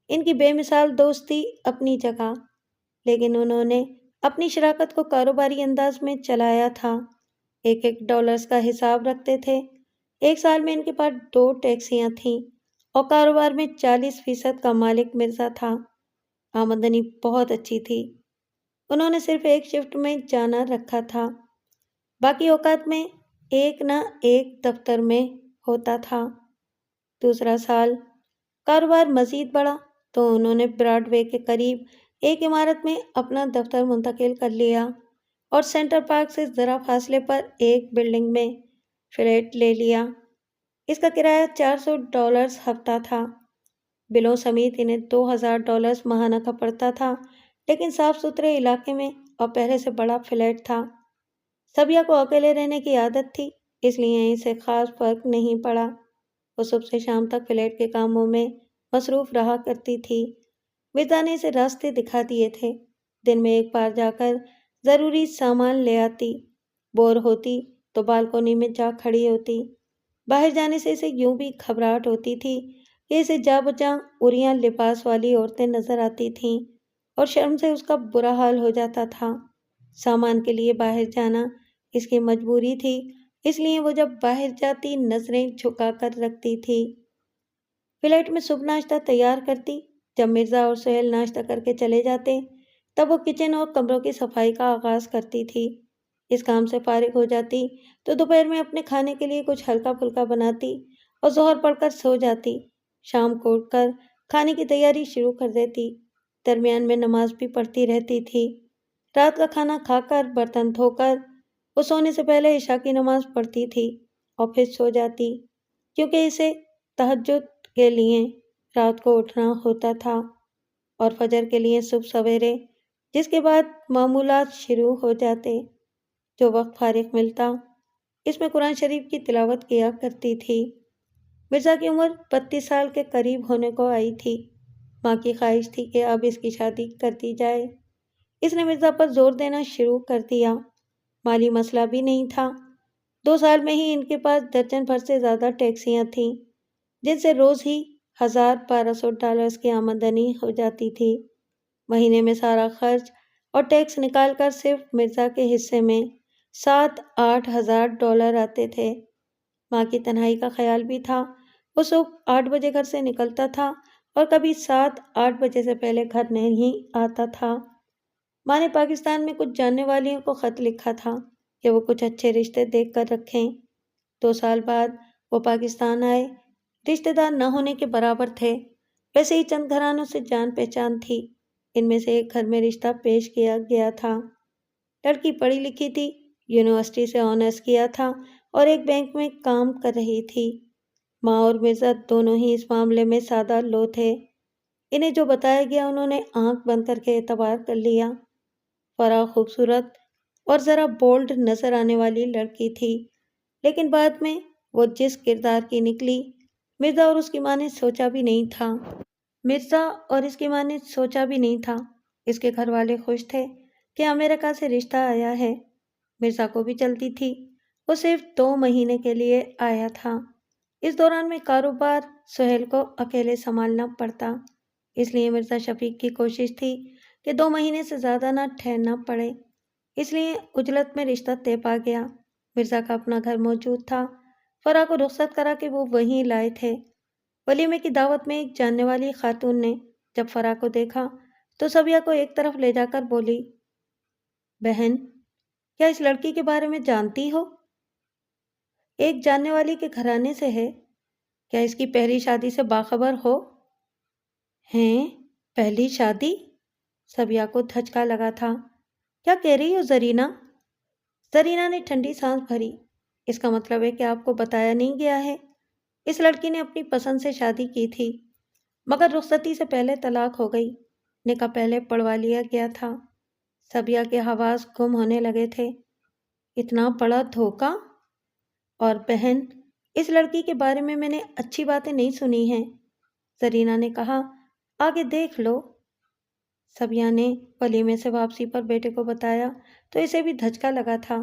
S1: ان کی بے مثال دوستی اپنی جگہ، لیکن انہوں نے اپنی شراکت کو کاروباری انداز میں چلایا تھا۔ ایک ڈالرز کا حساب رکھتے تھے۔ ایک سال میں ان کے پاس 2 ٹیکسیاں تھیں اور کاروبار میں 40% کا مالک مرزا تھا۔ آمدنی بہت اچھی تھی۔ انہوں نے صرف ایک شفٹ میں جانا رکھا تھا، باقی اوقات میں ایک نہ ایک دفتر میں ہوتا تھا۔ دوسرا سال کاروبار مزید بڑھا تو انہوں نے براڈ وے کے قریب ایک عمارت میں اپنا دفتر منتقل کر لیا اور سینٹر پارک سے ذرا فاصلے پر ایک بلڈنگ میں فلیٹ لے لیا۔ اس کا کرایہ $400 ہفتہ تھا۔ بلوں سمیت انہیں $2,000 ماہانہ کا پڑتا تھا، لیکن صاف ستھرے علاقے میں اور پہلے سے بڑا فلیٹ تھا۔ صبیہ کو اکیلے رہنے کی عادت تھی، اس لیے اسے خاص فرق نہیں پڑا۔ وہ صبح سے شام تک فلیٹ کے کاموں میں مصروف رہا کرتی تھی۔ مرزا نے اسے راستے دکھا دیے تھے۔ دن میں ایک بار جا کر ضروری سامان لے آتی، بور ہوتی تو بالکونی میں جا کھڑی ہوتی۔ باہر جانے سے اسے یوں بھی گھبراہٹ ہوتی تھی کہ اسے جا بجا عریاں لباس والی عورتیں نظر آتی تھیں اور شرم سے اس کا برا حال ہو جاتا تھا۔ سامان کے لیے باہر جانا اس کی مجبوری تھی، اس لیے وہ جب باہر جاتی نظریں جھکا کر رکھتی تھی۔ فلیٹ میں صبح ناشتہ تیار کرتی۔ جب مرزا اور سہیل ناشتہ کر کے چلے جاتے تب وہ کچن اور کمروں کی صفائی کا آغاز کرتی تھی۔ اس کام سے فارغ ہو جاتی تو دوپہر میں اپنے کھانے کے لیے کچھ ہلکا پھلکا بناتی اور ظہر پڑھ کر سو جاتی۔ شام کو اٹھ کر کھانے کی تیاری شروع کر دیتی، درمیان میں نماز بھی پڑھتی رہتی تھی۔ رات کا کھانا کھا کر برتن دھو کر وہ سونے سے پہلے عشاء کی نماز پڑھتی تھی اور پھر سو جاتی، کیونکہ اسے تہجد کے لیے رات کو اٹھنا ہوتا تھا اور فجر کے لیے صبح سویرے، جس کے بعد معمولات شروع ہو جاتے۔ جو وقت فارغ ملتا اس میں قرآن شریف کی تلاوت کیا کرتی تھی۔ مرزا کی عمر 32 سال کے قریب ہونے کو آئی تھی۔ ماں کی خواہش تھی کہ اب اس کی شادی کر دی جائے۔ اس نے مرزا پر زور دینا شروع کر دیا۔ مالی مسئلہ بھی نہیں تھا۔ 2 سال میں ہی ان کے پاس درجن بھر سے زیادہ ٹیکسیاں تھیں، جن سے روز ہی $1,200 کی آمدنی ہو جاتی تھی۔ مہینے میں سارا خرچ اور ٹیکس نکال کر صرف مرزا کے حصے میں $7-8 ہزار آتے تھے۔ ماں کی تنہائی کا خیال بھی تھا۔ وہ صبح 8 بجے گھر سے نکلتا تھا اور کبھی 7-8 بجے سے پہلے گھر نہیں آتا تھا۔ ماں نے پاکستان میں کچھ جاننے والیوں کو خط لکھا تھا کہ وہ کچھ اچھے رشتے دیکھ کر رکھیں۔ 2 سال بعد وہ پاکستان آئے۔ رشتے دار نہ ہونے کے برابر تھے، ویسے ہی چند گھرانوں سے جان پہچان تھی۔ ان میں سے ایک گھر میں رشتہ پیش کیا گیا تھا۔ لڑکی پڑھی لکھی تھی، یونیورسٹی سے آنرس کیا تھا اور ایک بینک میں کام کر رہی تھی۔ ماں اور مرزا دونوں ہی اس معاملے میں سادہ لو تھے۔ انہیں جو بتایا گیا انہوں نے آنکھ بند کر کے اعتبار کر لیا۔ فرح خوبصورت اور ذرا بولڈ نظر آنے والی لڑکی تھی، لیکن بعد میں وہ جس کردار کی نکلی، مرزا اور اس کی ماں نے سوچا بھی نہیں تھا۔ اس کے گھر والے خوش تھے کہ امریکہ سے رشتہ آیا ہے۔ مرزا کو بھی چلتی تھی، وہ صرف 2 مہینے کے لیے آیا تھا۔ اس دوران میں کاروبار سہیل کو اکیلے سنبھالنا پڑتا، اس لیے مرزا شفیق کی کوشش تھی کہ 2 مہینے سے زیادہ نہ ٹھہرنا پڑے، اس لیے عجلت میں رشتہ طے پا گیا۔ مرزا کا اپنا گھر موجود تھا، فرح کو رخصت کرا کے وہ وہیں لائے تھے۔ ولیمے کی دعوت میں ایک جاننے والی خاتون نے جب فرح کو دیکھا تو صبیہ کو ایک طرف لے جا کر بولی، بہن، کیا اس لڑکی کے بارے میں جانتی ہو؟ ایک جاننے والی کے گھرانے سے ہے، کیا اس کی پہلی شادی سے باخبر ہو؟ ہیں، پہلی شادی؟ صبیہ کو دھچکا لگا تھا۔ کیا کہہ رہی ہو زرینہ؟ زرینہ نے ٹھنڈی سانس بھری۔ اس کا مطلب ہے کہ آپ کو بتایا نہیں گیا ہے۔ اس لڑکی نے اپنی پسند سے شادی کی تھی، مگر رخصتی سے پہلے طلاق ہو گئی، نکاح پہلے پڑھوا لیا گیا تھا۔ صبیہ کے حواس گم ہونے لگے تھے۔ اتنا بڑا دھوکہ! اور بہن، اس لڑکی کے بارے میں نے اچھی باتیں نہیں سنی ہیں، زرینہ نے کہا۔ آگے دیکھ لو۔ صبیہ نے ولیمے سے واپسی پر بیٹے کو بتایا تو اسے بھی دھچکا لگا تھا۔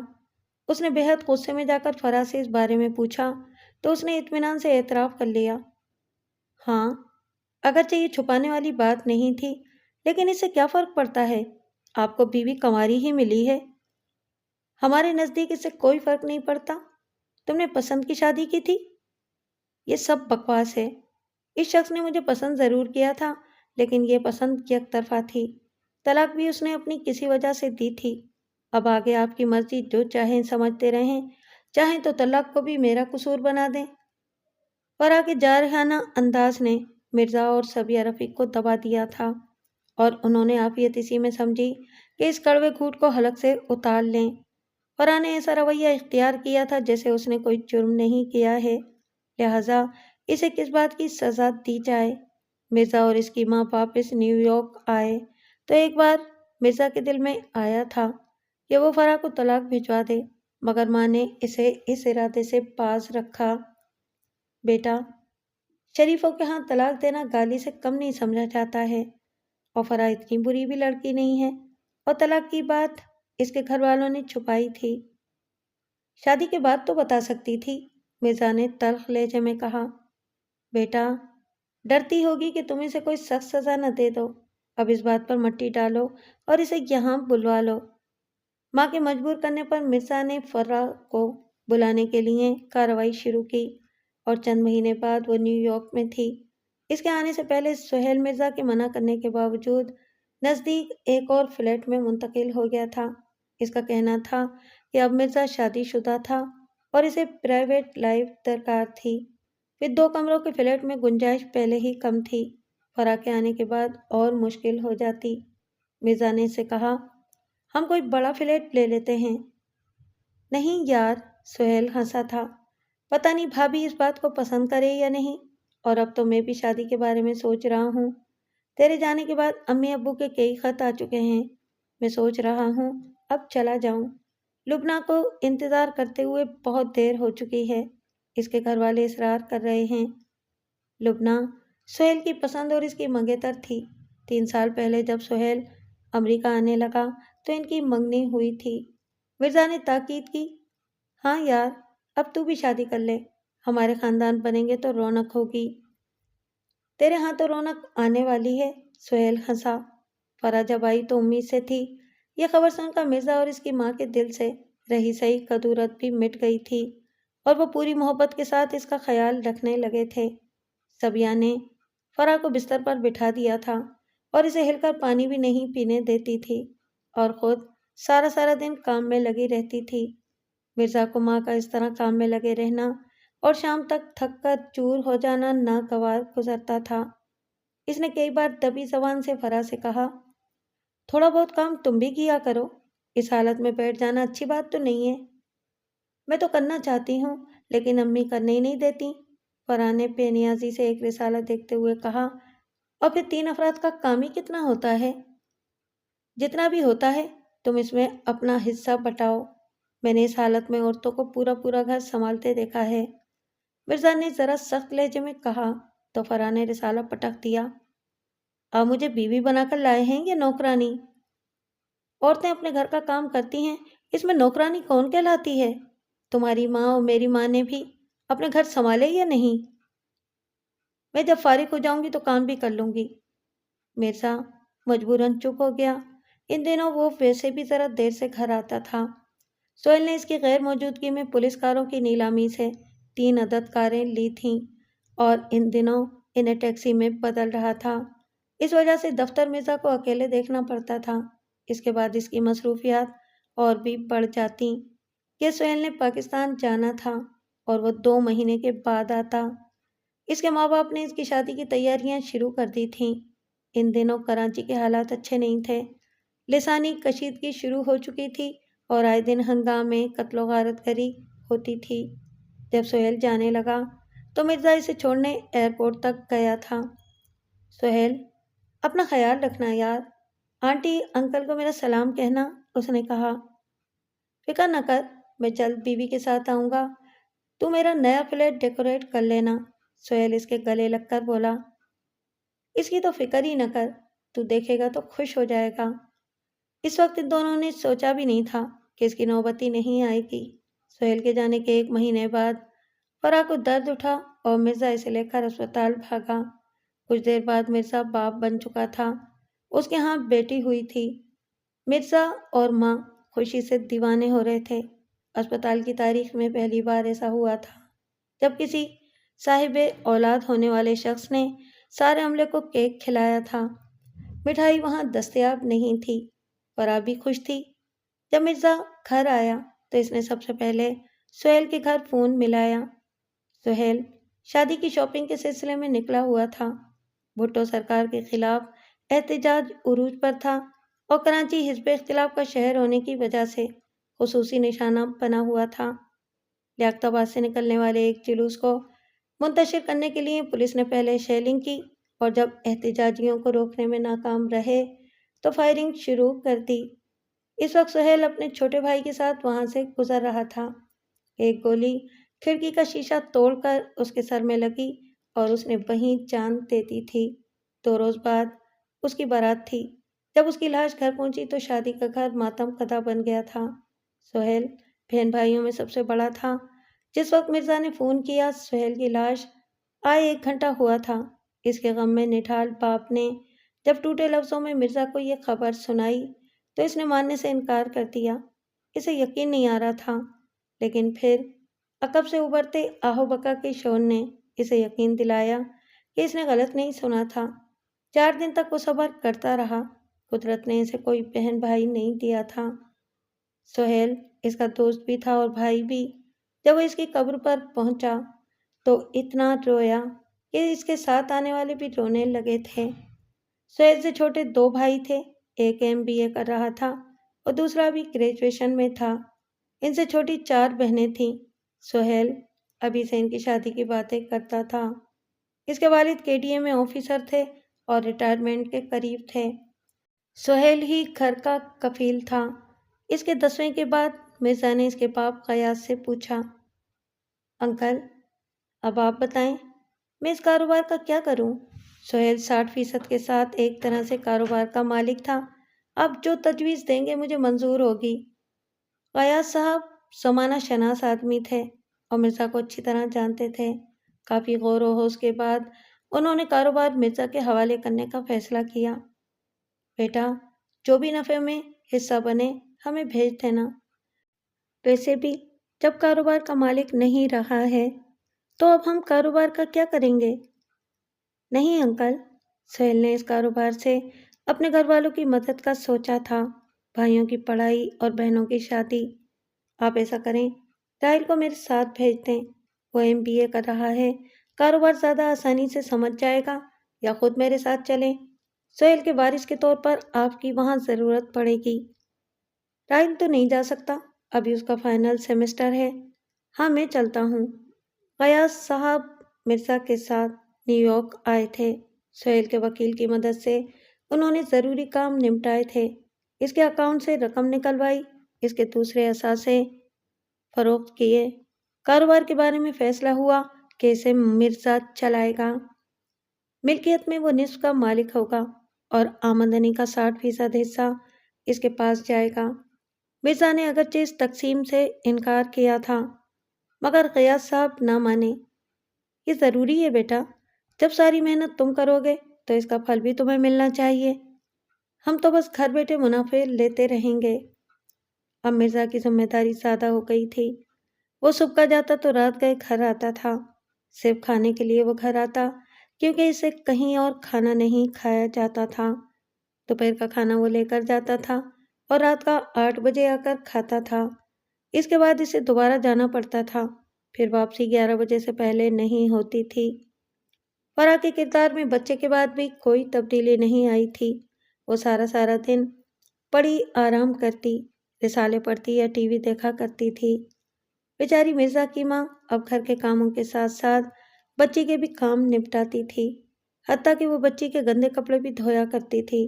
S1: اس نے بے حد غصے میں جا کر فرح سے اس بارے میں پوچھا تو اس نے اطمینان سے اعتراف کر لیا۔ ہاں، اگرچہ یہ چھپانے والی بات نہیں تھی، لیکن اس سے کیا فرق پڑتا ہے؟ آپ کو بیوی کنواری ہی ملی ہے۔ ہمارے نزدیک اس سے کوئی فرق نہیں پڑتا۔ تم نے پسند کی شادی کی تھی؟ یہ سب بکواس ہے۔ اس شخص نے مجھے پسند ضرور کیا تھا، لیکن یہ پسند یک طرفہ تھی۔ طلاق بھی اس نے اپنی کسی وجہ سے دی تھی۔ اب آگے آپ کی مرضی، جو چاہیں سمجھتے رہیں، چاہیں تو طلاق کو بھی میرا قصور بنا دیں۔ فرح کے جارحانہ انداز نے مرزا اور صبیہ رفیق کو دبا دیا تھا اور انہوں نے عافیت اسی میں سمجھی کہ اس کڑوے گھونٹ کو حلق سے اتار لیں۔ فرح نے ایسا رویہ اختیار کیا تھا جیسے اس نے کوئی جرم نہیں کیا ہے، لہٰذا اسے کس بات کی سزا دی جائے۔ مرزا اور اس کی ماں واپس نیو یارک آئے تو ایک بار مرزا کے دل میں آیا تھا کہ وہ فرح کو طلاق بھجوا دے، مگر ماں نے اسے اس ارادے سے باز رکھا۔ بیٹا، شریفوں کے ہاں طلاق دینا گالی سے کم نہیں سمجھا جاتا ہے، اور فرح اتنی بری بھی لڑکی نہیں ہے، اور طلاق کی بات اس کے گھر والوں نے چھپائی تھی۔ شادی کے بعد تو بتا سکتی تھی، مرزا نے تلخ لہجے میں کہا۔ بیٹا، ڈرتی ہوگی کہ تم اسے کوئی سخت سزا نہ دے دو، اب اس بات پر مٹی ڈالو اور اسے یہاں بلوا لو۔ ماں کے مجبور کرنے پر مرزا نے فرح کو بلانے کے لیے کارروائی شروع کی اور چند مہینے بعد وہ نیو یارک میں تھی۔ اس کے آنے سے پہلے سہیل مرزا کے منع کرنے کے باوجود نزدیک ایک اور فلیٹ میں منتقل ہو گیا تھا۔ اس کا کہنا تھا کہ اب مرزا شادی شدہ تھا اور اسے پرائیویٹ لائف درکار تھی، پھر 2 کمروں کے فلیٹ میں گنجائش پہلے ہی کم تھی، فرح کے آنے کے بعد اور مشکل ہو جاتی۔ مرزا نے اسے کہا، ہم کوئی بڑا فلیٹ لے لیتے ہیں۔ نہیں یار، سہیل ہنسا تھا، پتہ نہیں بھابھی اس بات کو پسند کرے یا نہیں، اور اب تو میں بھی شادی کے بارے میں سوچ رہا ہوں۔ تیرے جانے کے بعد امی ابو کے کئی خط آ چکے ہیں، میں سوچ رہا ہوں اب چلا جاؤں۔ لبنہ کو انتظار کرتے ہوئے بہت دیر ہو چکی ہے، اس کے گھر والے اصرار کر رہے ہیں۔ لبنہ سہیل کی پسند اور اس کی منگیتر تھی۔ 3 سال پہلے جب سہیل امریکہ آنے لگا تو ان کی منگنی ہوئی تھی۔ مرزا نے تاکید کی، ہاں یار، اب تو بھی شادی کر لے، ہمارے خاندان بنیں گے تو رونق ہوگی۔ تیرے ہاں تو رونق آنے والی ہے، سہیل ہنسا۔ فرح جب آئی تو امید سے تھی۔ یہ خبر سن کر مرزا اور اس کی ماں کے دل سے رہی سہی کدورت بھی مٹ گئی تھی اور وہ پوری محبت کے ساتھ اس کا خیال رکھنے لگے تھے۔ صبیہ نے فرح کو بستر پر بٹھا دیا تھا اور اسے ہل کر پانی بھی نہیں پینے دیتی تھی اور خود سارا سارا دن کام میں لگی رہتی تھی۔ مرزا کو ماں کا اس طرح کام میں لگے رہنا اور شام تک تھک کر چور ہو جانا ناگوار گزرتا تھا۔ اس نے کئی بار دبی زبان سے فرح سے کہا، تھوڑا بہت کام تم بھی کیا کرو، اس حالت میں بیٹھ جانا اچھی بات تو نہیں ہے۔ میں تو کرنا چاہتی ہوں لیکن امی کرنے ہی نہیں دیتی، فرح نے بے نیازی سے ایک رسالہ دیکھتے ہوئے کہا۔ اور پھر 3 افراد کا کام ہی کتنا ہوتا ہے؟ جتنا بھی ہوتا ہے تم اس میں اپنا حصہ بٹاؤ، میں نے اس حالت میں عورتوں کو پورا پورا گھر سنبھالتے دیکھا ہے، مرزا نے ذرا سخت لہجے میں کہا تو فرح نے رسالہ پٹک دیا۔ آپ مجھے بیوی بنا کر لائے ہیں یا نوکرانی؟ عورتیں اپنے گھر کا کام کرتی ہیں، اس میں نوکرانی کون کہلاتی ہے؟ تمہاری ماں اور میری ماں نے بھی اپنے گھر سنبھالے یا نہیں؟ میں جب فارغ ہو جاؤں گی تو کام بھی کر لوں گی۔ مرزا مجبوراً چپ ہو گیا۔ ان دنوں وہ ویسے بھی ذرا دیر سے گھر آتا تھا۔ سہیل نے اس کی غیر موجودگی میں پولیس کاروں کی نیلامی سے 3 عدد کاریں لی تھیں اور ان دنوں انہیں ٹیکسی میں بدل رہا تھا۔ اس وجہ سے دفتر مرزا کو اکیلے دیکھنا پڑتا تھا۔ اس کے بعد اس کی مصروفیات اور بھی بڑھ جاتی کہ سہیل نے پاکستان جانا تھا اور وہ 2 مہینے کے بعد آتا۔ اس کے ماں باپ نے اس کی شادی کی تیاریاں شروع کر دی تھیں۔ ان دنوں کراچی کے حالات اچھے نہیں تھے، لسانی کشیدگی شروع ہو چکی تھی اور آئے دن ہنگامے، قتل و غارت گری ہوتی تھی۔ جب سہیل جانے لگا تو مرزا اسے چھوڑنے ایئرپورٹ تک گیا تھا۔ سہیل، اپنا خیال رکھنا یار، آنٹی انکل کو میرا سلام کہنا، اس نے کہا۔ فکر نہ کر، میں جلد بیوی کے ساتھ آؤں گا، تو میرا نیا فلیٹ ڈیکوریٹ کر لینا، سہیل اس کے گلے لگ کر بولا۔ اس کی تو فکر ہی نہ کر، تو دیکھے گا تو خوش ہو جائے گا۔ اس وقت ان دونوں نے سوچا بھی نہیں تھا کہ اس کی نوبت ہی نہیں آئے گی۔ سہیل کے جانے کے 1 مہینے بعد فرح کو درد اٹھا اور مرزا اسے لے کر اسپتال بھاگا۔ کچھ دیر بعد مرزا باپ بن چکا تھا، اس کے ہاں بیٹی ہوئی تھی۔ مرزا اور ماں خوشی سے دیوانے ہو رہے تھے۔ اسپتال کی تاریخ میں پہلی بار ایسا ہوا تھا جب کسی صاحب اولاد ہونے والے شخص نے سارے عملے کو کیک کھلایا تھا۔ مٹھائی وہاں دستیاب نہیں تھی، فرح بھی خوش تھی۔ جب مرزا گھر آیا تو اس نے سب سے پہلے سہیل کے گھر فون ملایا۔ سہیل شادی کی شاپنگ کے سلسلے میں نکلا ہوا تھا۔ بھٹو سرکار کے خلاف احتجاج عروج پر تھا اور کراچی حزب اختلاف کا شہر ہونے کی وجہ سے خصوصی نشانہ بنا ہوا تھا۔ لیاقت آباد سے نکلنے والے ایک جلوس کو منتشر کرنے کے لیے پولیس نے پہلے شیلنگ کی اور جب احتجاجیوں کو روکنے میں ناکام رہے تو فائرنگ شروع کر دی۔ اس وقت سہیل اپنے چھوٹے بھائی کے ساتھ وہاں سے گزر رہا تھا۔ ایک گولی کھڑکی کا شیشہ توڑ کر اس کے سر میں لگی اور اس نے وہیں جان دے دی تھی۔ 2 روز بعد اس کی بارات تھی۔ جب اس کی لاش گھر پہنچی تو شادی کا گھر ماتم کدا بن گیا تھا۔ سہیل بہن بھائیوں میں سب سے بڑا تھا۔ جس وقت مرزا نے فون کیا سہیل کی لاش آئے 1 گھنٹہ ہوا تھا۔ اس کے غم میں نڈھال باپ نے جب ٹوٹے لفظوں میں مرزا کو یہ خبر سنائی تو اس نے ماننے سے انکار کر دیا۔ اسے یقین نہیں آ رہا تھا، لیکن پھر عقب سے ابھرتے آہو بکا کے شور نے اسے یقین دلایا کہ اس نے غلط نہیں سنا تھا۔ 4 دن تک وہ صبر کرتا رہا۔ قدرت نے اسے کوئی بہن بھائی نہیں دیا تھا۔ سہیل اس کا دوست بھی تھا اور بھائی بھی۔ جب وہ اس کی قبر پر پہنچا تو اتنا رویا کہ اس کے ساتھ آنے والے بھی رونے لگے تھے۔ سہیل سے چھوٹے 2 بھائی تھے، ایک MBA کر رہا تھا اور دوسرا بھی گریجویشن میں تھا۔ ان سے چھوٹی 4 بہنیں تھیں۔ سہیل ابھی سے ان کی شادی کی باتیں کرتا تھا۔ اس کے والد KDA میں آفیسر تھے اور ریٹائرمنٹ کے قریب تھے۔ سہیل ہی گھر کا کفیل تھا۔ اس کے 10ویں کے بعد مرزا نے اس کے باپ غیاث سے پوچھا، انکل اب آپ بتائیں میں اس کاروبار کا کیا کروں؟ سہیل 60% کے ساتھ ایک طرح سے کاروبار کا مالک تھا۔ اب جو تجویز دیں گے مجھے منظور ہوگی۔ غیاث صاحب زمانہ شناس آدمی تھے اور مرزا کو اچھی طرح جانتے تھے۔ کافی غور و خوض کے بعد انہوں نے کاروبار مرزا کے حوالے کرنے کا فیصلہ کیا۔ بیٹا جو بھی نفع میں حصہ بنے ہمیں بھیج دینا۔ ویسے بھی جب کاروبار کا مالک نہیں رہا ہے تو اب ہم کاروبار کا کیا کریں گے؟ نہیں انکل، سہیل نے اس کاروبار سے اپنے گھر والوں کی مدد کا سوچا تھا، بھائیوں کی پڑھائی اور بہنوں کی شادی۔ آپ ایسا کریں، راہل کو میرے ساتھ بھیج دیں، وہ MBA کر رہا ہے، کاروبار زیادہ آسانی سے سمجھ جائے گا، یا خود میرے ساتھ چلیں، سہیل کے وارث کے طور پر آپ کی وہاں ضرورت پڑے گی۔ راہل تو نہیں جا سکتا، ابھی اس کا فائنل سیمسٹر ہے۔ ہاں میں چلتا ہوں۔ غیاث صاحب مرزا کے ساتھ نیو یارک آئے تھے، سہیل کے وکیل کی مدد سے انہوں نے ضروری کام نمٹائے تھے، اس کے اکاؤنٹ سے رقم نکلوائی، اس کے دوسرے اثاثے فروخت کیے، کاروبار کے بارے میں فیصلہ ہوا کہ اسے مرزا چلائے گا، ملکیت میں وہ نصف کا مالک ہوگا اور آمدنی کا 60% حصہ اس کے پاس جائے گا۔ مرزا نے اگرچہ اس تقسیم سے انکار کیا تھا، مگر غیاث صاحب نہ مانے۔ یہ ضروری ہے بیٹا، جب ساری محنت تم کرو گے تو اس کا پھل بھی تمہیں ملنا چاہیے، ہم تو بس گھر بیٹھے منافع لیتے رہیں گے۔ اب مرزا کی ذمہ داری زیادہ ہو گئی تھی، وہ صبح کا جاتا تو رات گئے گھر آتا تھا، صرف کھانے کے لیے وہ گھر آتا، کیونکہ اسے کہیں اور کھانا نہیں کھایا جاتا تھا۔ دوپہر کا کھانا وہ لے کر جاتا تھا اور رات کا 8 بجے آ کر کھاتا تھا، اس کے بعد اسے دوبارہ جانا پڑتا تھا، پھر واپسی 11 بجے سے پہلے نہیں ہوتی تھی۔ فرح کے کردار میں بچے کے بعد بھی کوئی تبدیلی نہیں آئی تھی، وہ سارا دن پڑی آرام کرتی، رسالے پڑھتی یا ٹی وی دیکھا کرتی تھی۔ بیچاری مرزا کی ماں اب گھر کے کاموں کے ساتھ ساتھ بچی کے بھی کام نپٹاتی تھی، حتیٰ کہ وہ بچی کے گندے کپڑے بھی دھویا کرتی تھی،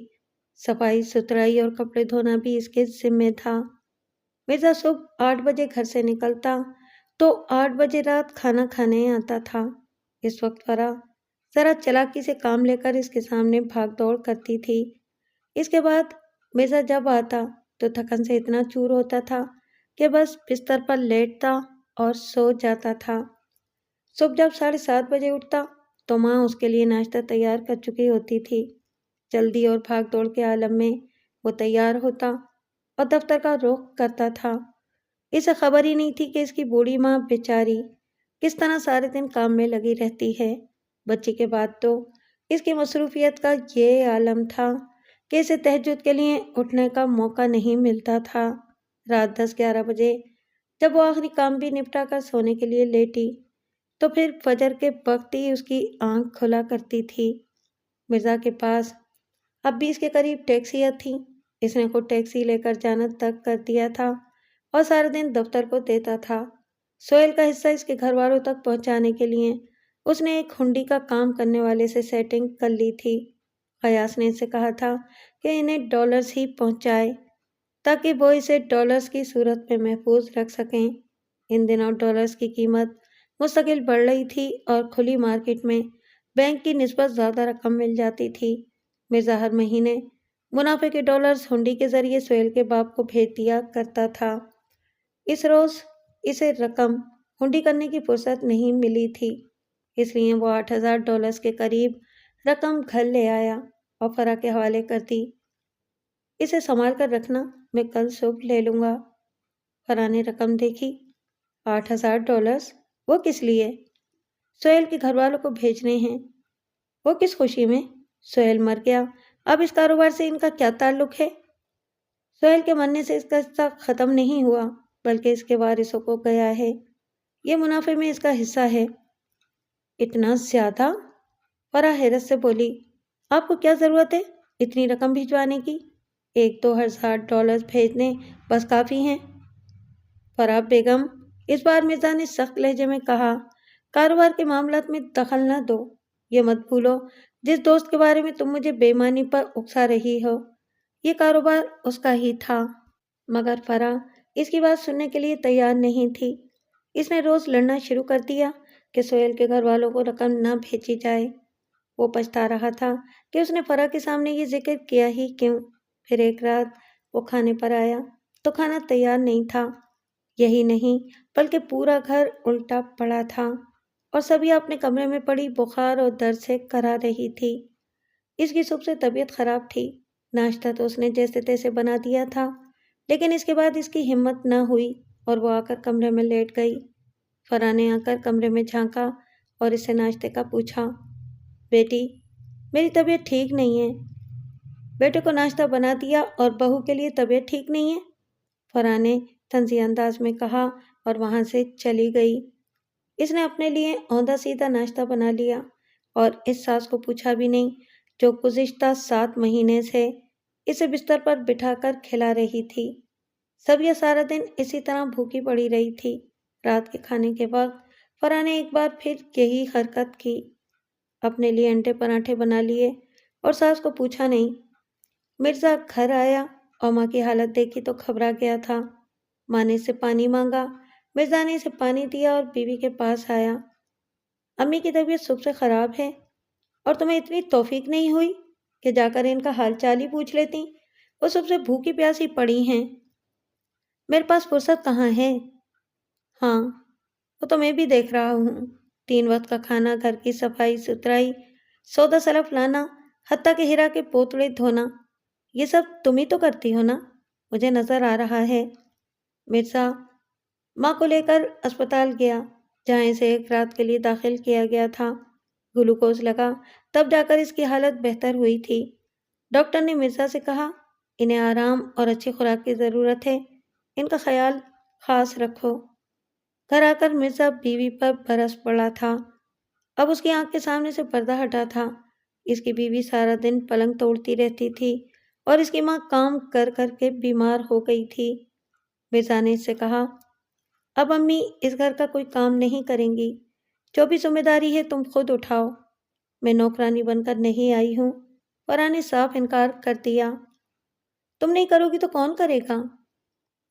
S1: صفائی ستھرائی اور کپڑے دھونا بھی اس کے ذمے تھا۔ مرزا صبح 8 بجے گھر سے نکلتا تو 8 بجے رات کھانا کھانے آتا تھا۔ اس وقت فرح ذرا چلاکی سے کام لے کر اس کے سامنے بھاگ دوڑ کرتی تھی۔ اس کے بعد مرزا جب آتا تو تھکن سے اتنا چور ہوتا تھا کہ بس بستر پر لیٹتا اور سو جاتا تھا۔ صبح جب 7:30 بجے اٹھتا تو ماں اس کے لیے ناشتہ تیار کر چکی ہوتی تھی۔ جلدی اور بھاگ دوڑ کے عالم میں وہ تیار ہوتا اور دفتر کا رخ کرتا تھا۔ اسے خبر ہی نہیں تھی کہ اس کی بوڑھی ماں بیچاری کس طرح سارے دن کام میں لگی رہتی ہے۔ بچی کے بعد تو اس کی مصروفیت کا یہ عالم تھا کہ اسے تہجد کے لیے اٹھنے کا موقع نہیں ملتا تھا۔ رات 10-11 بجے جب وہ آخری کام بھی نپٹا کر سونے کے لیے لیٹی تو پھر فجر کے وقت ہی اس کی آنکھ کھلا کرتی تھی۔ مرزا کے پاس اب 20 کے قریب ٹیکسیاں تھیں، اس نے خود ٹیکسی لے کر جانا تک کر دیا تھا اور سارے دن دفتر کو دیتا تھا۔ سہیل کا حصہ اس کے گھر والوں تک پہنچانے کے لیے اس نے ایک ہنڈی کا کام کرنے والے سے سیٹنگ کر لی تھی۔ غیاث نے اسے کہا تھا کہ انہیں ڈالرز ہی پہنچائے تاکہ وہ اسے ڈالرز کی صورت میں محفوظ رکھ سکیں۔ ان دنوں ڈالرز کی قیمت مستقل بڑھ رہی تھی اور کھلی مارکیٹ میں بینک کی نسبت زیادہ رقم مل جاتی تھی۔ مرزا ہر مہینے منافع کے ڈالرز ہنڈی کے ذریعے سہیل کے باپ کو بھیج دیا کرتا تھا۔ اس روز اسے رقم ہنڈی کرنے کی فرصت نہیں ملی تھی، اس لیے وہ $8,000 کے قریب رقم گھر لے آیا اور فرح کے حوالے کر دی۔ اسے سنبھال کر رکھنا، میں کل صبح لے لوں گا۔ فرح نے رقم دیکھی۔ $8,000؟ وہ کس لیے؟ سہیل کے گھر والوں کو بھیجنے ہیں۔ وہ کس خوشی میں؟ سہیل مر گیا، اب اس کاروبار سے ان کا کیا تعلق ہے؟ سہیل کے مرنے سے اس کا حصہ ختم نہیں ہوا، بلکہ اس کے وارثوں کو گیا ہے، یہ منافع میں اس کا حصہ ہے۔ اتنا زیادہ؟ فرح حیرت سے بولی، آپ کو کیا ضرورت ہے اتنی رقم بھجوانے کی؟ 1-2 ہزار ڈالر بھیجنے بس کافی ہیں۔ فرح بیگم، اس بار مرزا نے سخت لہجے میں کہا، کاروبار کے معاملات میں دخل نہ دو، یہ مت بھولو جس دوست کے بارے میں تم مجھے بے ایمانی پر اکسا رہی ہو، یہ کاروبار اس کا ہی تھا۔ مگر فرح اس کی بات سننے کے لیے تیار نہیں تھی۔ اس نے روز لڑنا شروع کر دیا کہ سہیل کے گھر والوں کو رقم نہ بھیجی جائے۔ وہ پچھتا رہا تھا کہ اس نے فرح کے سامنے یہ ذکر کیا ہی کیوں۔ پھر ایک رات وہ کھانے پر آیا تو کھانا تیار نہیں تھا، یہی نہیں بلکہ پورا گھر الٹا پڑا تھا اور سبھی اپنے کمرے میں پڑی بخار اور درد سے کرا رہی تھی۔ اس کی صبح سے طبیعت خراب تھی، ناشتہ تو اس نے جیسے تیسے بنا دیا تھا، لیکن اس کے بعد اس کی ہمت نہ ہوئی اور وہ آ کر کمرے میں لیٹ گئی۔ فرح نے آ کر کمرے میں جھانکا اور اس سے ناشتے کا پوچھا۔ بیٹی میری طبیعت ٹھیک نہیں ہے۔ بیٹے کو ناشتہ بنا دیا اور بہو کے لیے طبیعت ٹھیک نہیں ہے، فرح نے طنزیہ انداز میں کہا اور وہاں سے چلی گئی۔ اس نے اپنے لیے اوندا سیدھا ناشتہ بنا لیا اور اس ساس کو پوچھا بھی نہیں جو گزشتہ 7 مہینے سے اسے بستر پر بٹھا کر کھلا رہی تھی۔ صبیہ سارا دن اسی طرح بھوکی پڑی رہی تھی۔ رات کے کھانے کے وقت فرح نے ایک بار پھر یہی حرکت کی، اپنے لیے انڈے پراٹھے بنا لیے اور ساس کو پوچھا نہیں۔ مرزا گھر آیا اور ماں کی حالت دیکھی تو گھبرا گیا تھا۔ ماں نے اسے پانی مانگا، مرزا نے اسے پانی دیا اور بیوی کے پاس آیا۔ امی کی طبیعت صبح سے خراب ہے اور تمہیں اتنی توفیق نہیں ہوئی کہ جا کر ان کا حال چال ہی پوچھ لیتی؟ وہ صبح سے بھوکی پیاسی پڑی ہیں۔ میرے پاس فرصت کہاں ہے؟ ہاں وہ تو میں بھی دیکھ رہا ہوں، 3 وقت کا کھانا، گھر کی صفائی ستھرائی، سودا سلف لانا، حتیٰ کہ ہیرا کے پوتڑے دھونا، یہ سب تم ہی تو کرتی ہو نا؟ مجھے نظر آ رہا ہے۔ مرزا ماں کو لے کر اسپتال گیا جہاں اسے ایک رات کے لیے داخل کیا گیا تھا۔ گلوکوز لگا تب جا کر اس کی حالت بہتر ہوئی تھی۔ ڈاکٹر نے مرزا سے کہا انہیں آرام اور اچھی خوراک کی ضرورت ہے، ان کا خیال خاص رکھو۔ گھر آ کر مرزا بیوی پر برس پڑا تھا۔ اب اس کی آنکھ کے سامنے سے پردہ ہٹا تھا۔ اس کی بیوی سارا دن پلنگ توڑتی رہتی تھی اور اس کی ماں کام کر کر کے بیمار ہو گئی تھی۔ مرزا نے اس سے کہا اب امی اس گھر کا کوئی کام نہیں کریں گی، جو بھی ذمہ داری ہے تم خود اٹھاؤ، میں نوکرانی بن کر نہیں آئی ہوں۔ فرح نے صاف انکار کر دیا۔ تم نہیں کرو گی تو کون کرے گا؟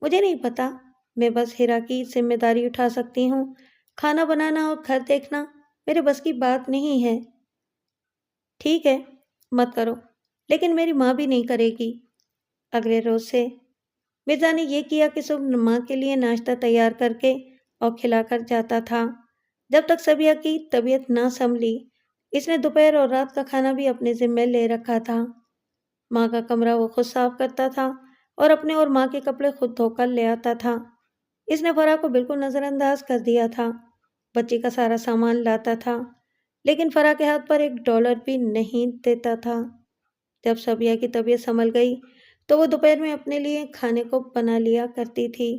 S1: مجھے نہیں پتا، میں بس ہیرا کی ذمہ داری اٹھا سکتی ہوں، کھانا بنانا اور گھر دیکھنا میرے بس کی بات نہیں ہے۔ ٹھیک ہے مت کرو، لیکن میری ماں بھی نہیں کرے گی۔ اگلے روز سے مرزا نے یہ کیا کہ صبح ماں کے لیے ناشتہ تیار کر کے اور کھلا کر جاتا تھا۔ جب تک صبیہ کی طبیعت نہ سنبھلی اس نے دوپہر اور رات کا کھانا بھی اپنے ذمہ لے رکھا تھا۔ ماں کا کمرہ وہ خود صاف کرتا تھا اور اپنے اور ماں کے کپڑے خود دھو کر لے آتا تھا۔ اس نے فرح کو بالکل نظر انداز کر دیا تھا، بچی کا سارا سامان لاتا تھا لیکن فرح کے ہاتھ پر $1 بھی نہیں دیتا تھا۔ جب صبیہ کی طبیعت سنبھل گئی تو وہ دوپہر میں اپنے لیے کھانے کو بنا لیا کرتی تھی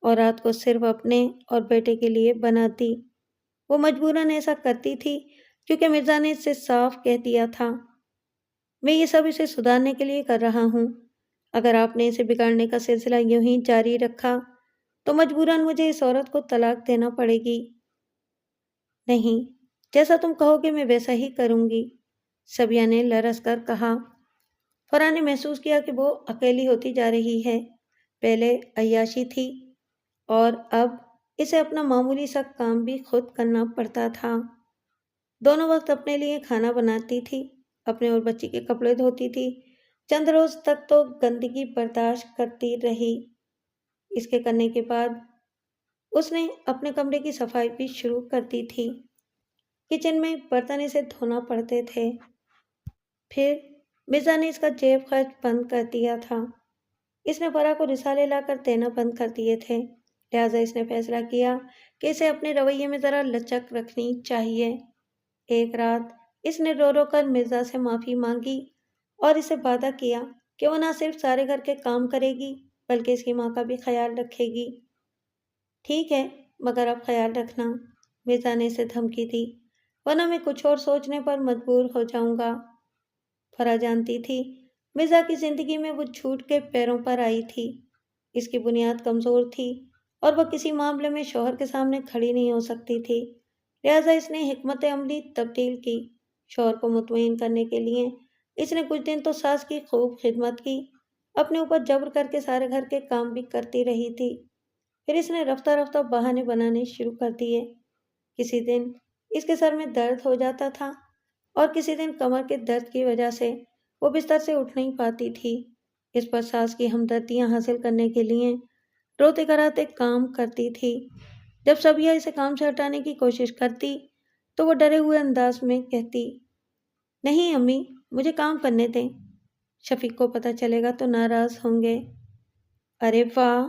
S1: اور رات کو صرف اپنے اور بیٹے کے لیے بناتی۔ وہ مجبوراً ایسا کرتی تھی کیونکہ مرزا نے اس سے صاف کہہ دیا تھا میں یہ سب اسے سدھارنے کے لیے کر رہا ہوں، اگر آپ نے اسے بگاڑنے کا سلسلہ یوں ہی جاری رکھا تو مجبوراً مجھے اس عورت کو طلاق دینا پڑے گی۔ نہیں، جیسا تم کہو گے میں ویسا ہی کروں گی، صبیہ نے لرز کر کہا۔ فرح نے محسوس کیا کہ وہ اکیلی ہوتی جا رہی ہے۔ پہلے عیاشی تھی اور اب اسے اپنا معمولی سا کام بھی خود کرنا پڑتا تھا۔ دونوں وقت اپنے لیے کھانا بناتی تھی، اپنے اور بچی کے کپڑے دھوتی تھی۔ چند روز تک تو گندگی برداشت کرتی رہی۔ اس کے کرنے کے بعد اس نے اپنے کمرے کی صفائی بھی شروع کر دی تھی۔ کچن میں برتن اسے دھونا پڑتے تھے۔ پھر مرزا نے اس کا جیب خرچ بند کر دیا تھا۔ اس نے فرح کو رسالے لا کر دینا بند کر دیے تھے، لہٰذا اس نے فیصلہ کیا کہ اسے اپنے رویے میں ذرا لچک رکھنی چاہیے۔ ایک رات اس نے رو رو کر مرزا سے معافی مانگی اور اسے وعدہ کیا کہ وہ نہ صرف سارے گھر کے کام کرے گی بلکہ اس کی ماں کا بھی خیال رکھے گی۔ ٹھیک ہے مگر اب خیال رکھنا، مرزا نے اسے دھمکی دی، ورنہ میں کچھ اور سوچنے پر مجبور ہو جاؤں گا۔ فرح جانتی تھی مرزا کی زندگی میں وہ جھوٹ کے پیروں پر آئی تھی۔ اس کی بنیاد کمزور تھی اور وہ کسی معاملے میں شوہر کے سامنے کھڑی نہیں ہو سکتی تھی، لہٰذا اس نے حکمت عملی تبدیل کی۔ شوہر کو مطمئن کرنے کے لیے اس نے کچھ دن تو ساس کی خوب خدمت کی، اپنے اوپر جبر کر کے سارے گھر کے کام بھی کرتی رہی تھی۔ پھر اس نے رفتہ رفتہ بہانے بنانے شروع کر دیے۔ کسی دن اس کے سر میں درد ہو جاتا تھا اور کسی دن کمر کے درد کی وجہ سے وہ بستر سے اٹھ نہیں پاتی تھی۔ اس پر ساس کی ہمدردیاں حاصل کرنے کے لیے روتے کراتے کام کرتی تھی۔ جب صبیہ اسے کام سے ہٹانے کی کوشش کرتی تو وہ ڈرے ہوئے انداز میں کہتی نہیں امی مجھے کام کرنے دیں، شفیق کو پتہ چلے گا تو ناراض ہوں گے۔ ارے واہ،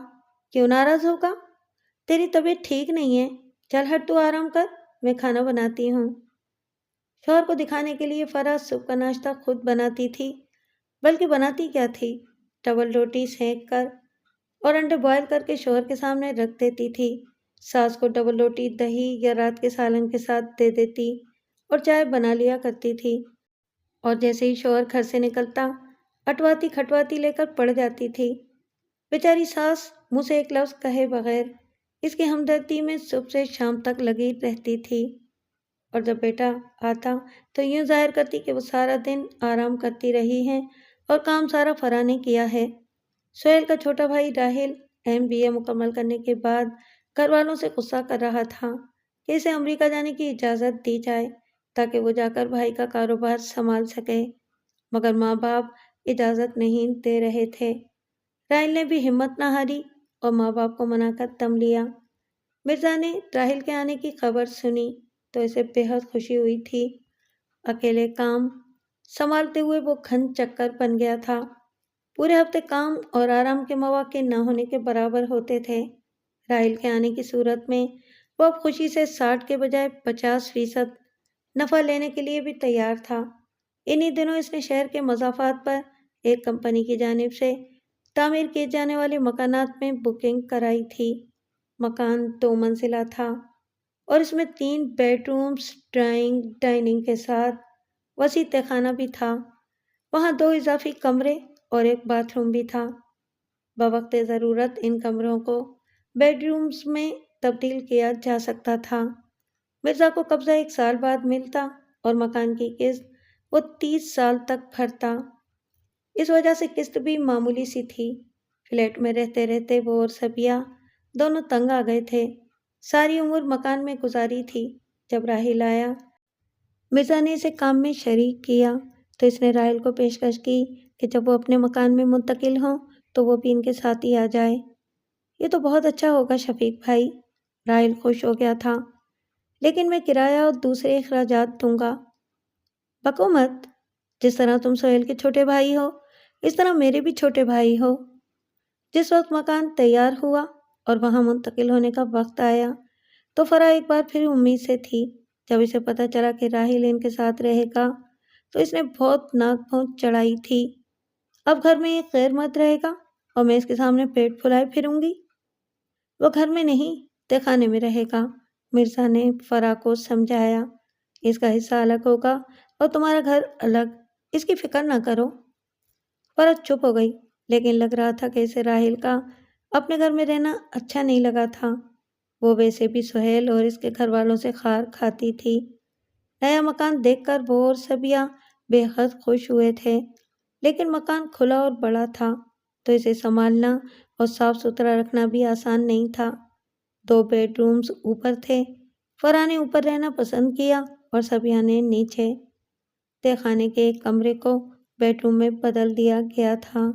S1: کیوں ناراض ہوگا؟ تیری طبیعت ٹھیک نہیں ہے، چل ہٹ تو آرام کر، میں کھانا بناتی ہوں۔ شوہر کو دکھانے کے لیے فرح صبح کا ناشتہ خود بناتی تھی، بلکہ بناتی کیا تھی، ڈبل روٹی سینک کر اور انڈے بوائل کر کے شوہر کے سامنے رکھ دیتی تھی۔ ساس کو ڈبل روٹی دہی یا رات کے سالن کے ساتھ دے دیتی اور چائے بنا لیا کرتی تھی، اور جیسے ہی شوہر گھر سے نکلتا اٹواتی کھٹواتی لے کر پڑ جاتی تھی۔ بیچاری ساس منہ سے ایک لفظ کہے بغیر اس کی ہمدردی میں صبح سے شام تک لگی رہتی تھی، اور جب بیٹا آتا تو یوں ظاہر کرتی کہ وہ سارا دن آرام کرتی رہی ہے اور کام سارا فرح نے کیا ہے۔ سہیل کا چھوٹا بھائی راہل MBA مکمل کرنے کے بعد گھر والوں سے غصہ کر رہا تھا کہ اسے امریکہ جانے کی اجازت دی جائے تاکہ وہ جا کر بھائی کا کاروبار سنبھال سکے، مگر ماں باپ اجازت نہیں دے رہے تھے۔ راہل نے بھی ہمت نہ ہاری اور ماں باپ کو منا کر دم لیا۔ مرزا نے راہل کے آنے کی خبر سنی تو اسے بے حد خوشی ہوئی تھی۔ اکیلے کام سنبھالتے ہوئے وہ گھن چکر بن گیا تھا۔ پورے ہفتے کام اور آرام کے مواقع نہ ہونے کے برابر ہوتے تھے۔ راہل کے آنے کی صورت میں وہ اب خوشی سے 60 کے بجائے 50% نفع لینے کے لیے بھی تیار تھا۔ انہی دنوں اس نے شہر کے مضافات پر ایک کمپنی کی جانب سے تعمیر کیے جانے والے مکانات میں بکنگ کرائی تھی۔ مکان 2 منزلہ تھا اور اس میں 3 بیڈ رومز، ڈائننگ کے ساتھ وسیع تہخانہ بھی تھا۔ وہاں 2 اضافی کمرے اور ایک باتھ روم بھی تھا۔ بوقت ضرورت ان کمروں کو بیڈ رومز میں تبدیل کیا جا سکتا تھا۔ مرزا کو قبضہ 1 سال بعد ملتا اور مکان کی قسط وہ 30 سال تک بھرتا۔ اس وجہ سے قسط بھی معمولی سی تھی۔ فلیٹ میں رہتے رہتے وہ اور صبیہ دونوں تنگ آ گئے تھے۔ ساری عمر مکان میں گزاری تھی۔ جب راہل آیا، مرزا نے اسے کام میں شریک کیا تو اس نے راہل کو پیشکش کی کہ جب وہ اپنے مکان میں منتقل ہوں تو وہ بھی ان کے ساتھ ہی آ جائے۔ یہ تو بہت اچھا ہوگا شفیق بھائی، راہل خوش ہو گیا تھا، لیکن میں کرایہ اور دوسرے اخراجات دوں گا۔ بکو مت، جس طرح تم سہیل کے چھوٹے بھائی ہو اس طرح میرے بھی چھوٹے بھائی ہو۔ جس وقت مکان تیار ہوا اور وہاں منتقل ہونے کا وقت آیا تو فرح ایک بار پھر امید سے تھی۔ جب اسے پتہ چلا کہ راہل ان کے ساتھ رہے گا تو اس نے بہت ناک پھونچ چڑھائی تھی۔ اب گھر میں ایک غیر مرد رہے گا اور میں اس کے سامنے پیٹ پھلائے پھروں گی؟ وہ گھر میں نہیں، تہخانے میں رہے گا، مرزا نے فرح کو سمجھایا۔ اس کا حصہ الگ ہوگا اور تمہارا گھر الگ، اس کی فکر نہ کرو۔ فرح چپ ہو گئی، لیکن لگ رہا تھا کہ اسے راہل کا اپنے گھر میں رہنا اچھا نہیں لگا تھا۔ وہ ویسے بھی سہیل اور اس کے گھر والوں سے خار کھاتی تھی۔ نیا مکان دیکھ کر وہ اور صبیہ بے حد خوش ہوئے تھے، لیکن مکان کھلا اور بڑا تھا تو اسے سنبھالنا اور صاف ستھرا رکھنا بھی آسان نہیں تھا۔ 2 بیڈ رومز اوپر تھے۔ فرح نے اوپر رہنا پسند کیا اور صبیہ نے نیچے۔ تہخانے کے ایک کمرے کو بیڈ روم میں بدل دیا گیا تھا۔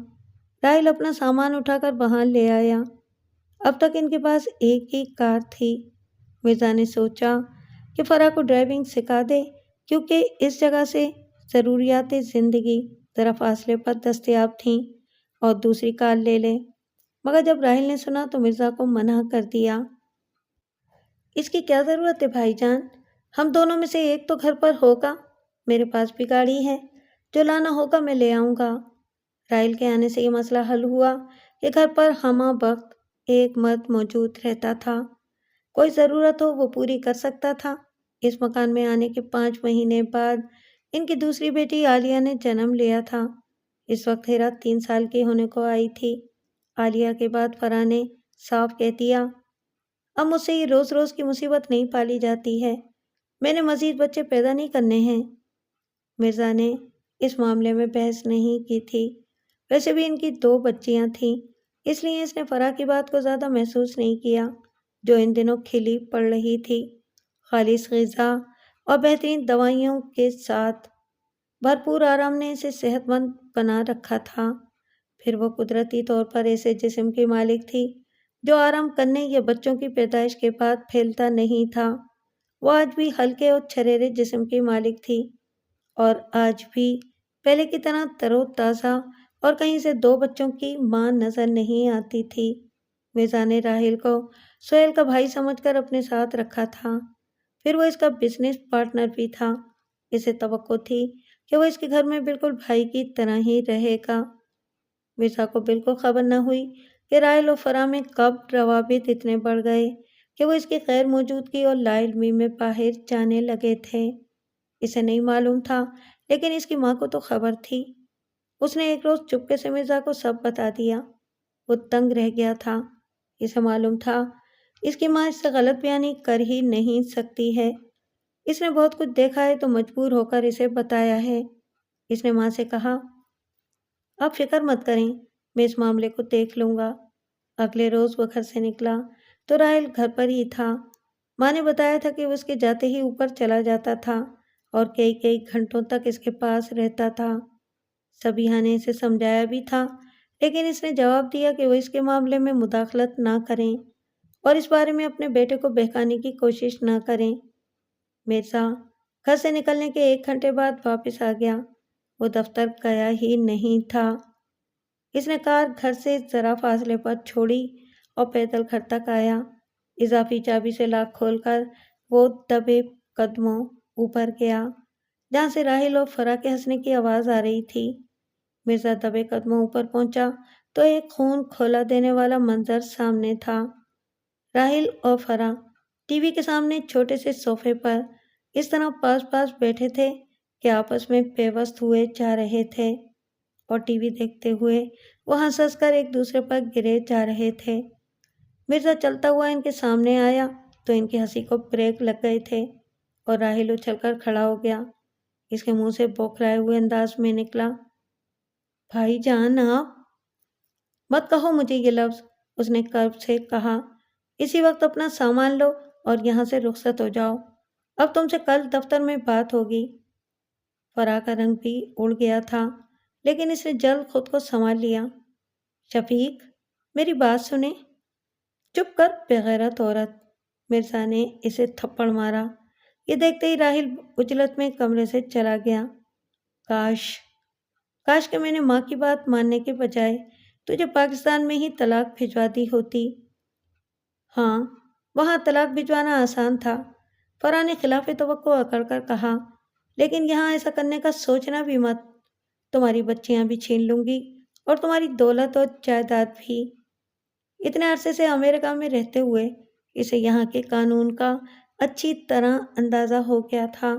S1: راہل اپنا سامان اٹھا کر وہاں لے آیا۔ اب تک ان کے پاس ایک ہی کار تھی۔ مرزا نے سوچا کہ فرح کو ڈرائیونگ سکھا دے، کیونکہ اس جگہ سے ضروریات زندگی ذرا فاصلے پر دستیاب تھیں، اور دوسری کار لے لے، مگر جب راہل نے سنا تو مرزا کو منع کر دیا۔ اس کی کیا ضرورت ہے بھائی جان، ہم دونوں میں سے ایک تو گھر پر ہوگا، میرے پاس بھی گاڑی ہے، جو لانا ہوگا میں لے آؤں گا۔ راہل کے آنے سے یہ مسئلہ حل ہوا کہ گھر پر ہمہ وقت ایک مرد موجود رہتا تھا۔ کوئی ضرورت ہو وہ پوری کر سکتا تھا۔ اس مکان میں آنے کے 5 مہینے بعد ان کی دوسری بیٹی عالیہ نے جنم لیا تھا۔ اس وقت ہیرا 3 سال کی ہونے کو آئی تھی۔ عالیہ کے بعد فرح نے صاف کہہ دیا، اب مجھ سے یہ روز روز کی مصیبت نہیں پالی جاتی ہے، میں نے مزید بچے پیدا نہیں کرنے ہیں۔ مرزا نے اس معاملے میں بحث نہیں کی تھی، ویسے بھی ان کی 2 بچیاں تھیں، اس لیے اس نے فرح کی بات کو زیادہ محسوس نہیں کیا، جو ان دنوں کھلی پڑ رہی تھی، خالص غذا اور بہترین دوائیوں کے ساتھ۔ بھرپور آرام نے اسے صحت مند بنا رکھا تھا۔ پھر وہ قدرتی طور پر ایسے جسم کی مالک تھی جو آرام کرنے یا بچوں کی پیدائش کے بعد پھیلتا نہیں تھا۔ وہ آج بھی ہلکے اور چھریرے جسم کی مالک تھی، اور آج بھی پہلے کی طرح تر و تازہ اور کہیں سے 2 بچوں کی ماں نظر نہیں آتی تھی۔ مرزا نے راہل کو سہیل کا بھائی سمجھ کر اپنے ساتھ رکھا تھا، پھر وہ اس کا بزنس پارٹنر بھی تھا۔ اسے توقع تھی کہ وہ اس کے گھر میں بالکل بھائی کی طرح ہی رہے گا۔ مرزا کو بالکل خبر نہ ہوئی کہ راحل اور فرح میں کب روابط اتنے بڑھ گئے کہ وہ اس کی غیر موجودگی اور لا علمی میں باہر جانے لگے تھے۔ اسے نہیں معلوم تھا، لیکن اس کی ماں کو تو خبر تھی۔ اس نے ایک روز چپکے سے مرزا کو سب بتا دیا۔ وہ تنگ رہ گیا تھا۔ اسے معلوم تھا اس کی ماں اس سے غلط بیانی کر ہی نہیں سکتی ہے۔ اس نے بہت کچھ دیکھا ہے تو مجبور ہو کر اسے بتایا ہے۔ اس نے ماں سے کہا، آپ فکر مت کریں، میں اس معاملے کو دیکھ لوں گا۔ اگلے روز وہ گھر سے نکلا تو راحل گھر پر ہی تھا۔ ماں نے بتایا تھا کہ وہ اس کے جاتے ہی اوپر چلا جاتا تھا اور کئی گھنٹوں تک اس کے پاس رہتا تھا۔ سبیہا نے اسے سمجھایا بھی تھا، لیکن اس نے جواب دیا کہ وہ اس کے معاملے میں مداخلت نہ کریں اور اس بارے میں اپنے بیٹے کو بہکانے کی کوشش نہ کریں۔ مرزا گھر سے نکلنے کے 1 گھنٹے بعد واپس آ گیا۔ وہ دفتر گیا ہی نہیں تھا۔ اس نے کار گھر سے ذرا فاصلے پر چھوڑی اور پیدل گھر تک آیا۔ اضافی چابی سے لاک کھول کر وہ دبے قدموں اوپر گیا، جہاں سے راحل اور فرح کے ہنسنے کی آواز آ رہی تھی۔ مرزا دبے قدموں اوپر پہنچا تو ایک خون کھولا دینے والا منظر سامنے تھا۔ راحل اور فرح ٹی وی کے سامنے چھوٹے سے صوفے پر اس طرح پاس پاس بیٹھے تھے کہ آپس میں پیوست ہوئے جا رہے تھے، اور ٹی وی دیکھتے ہوئے وہ ہنس ہنس کر ایک دوسرے پر گرے جا رہے تھے۔ مرزا چلتا ہوا ان کے سامنے آیا تو ان کی ہنسی کو بریک لگ گئے تھے اور راحل اچھل کر کھڑا ہو گیا۔ اس کے منہ سے بوکھلائے ہوئے انداز میں نکلا، بھائی جان آپ؟ مت کہو مجھے یہ لفظ، اس نے کرب سے کہا۔ اسی وقت اپنا سامان لو اور یہاں سے رخصت ہو جاؤ، اب تم سے کل دفتر میں بات ہوگی۔ فرح کا رنگ بھی اڑ گیا تھا، لیکن اس نے جلد خود کو سنبھال لیا۔ شفیق، میری بات سنیں۔ چپ کر بےغیرت عورت، مرزا نے اسے تھپڑ مارا۔ یہ دیکھتے ہی راحل اجلت میں کمرے سے چلا گیا۔ کاش کہ میں نے ماں کی بات ماننے کے بجائے تجھے پاکستان میں ہی طلاق بھجوا دی ہوتی۔ ہاں، وہاں طلاق بھجوانا آسان تھا، فرح نے خلاف توقع اکڑ کر کہا، لیکن یہاں ایسا کرنے کا سوچنا بھی مت۔ تمہاری بچیاں بھی چھین لوں گی اور تمہاری دولت اور جائیداد بھی۔ اتنے عرصے سے امریکہ میں رہتے ہوئے اسے یہاں کے قانون کا اچھی طرح اندازہ ہو گیا تھا،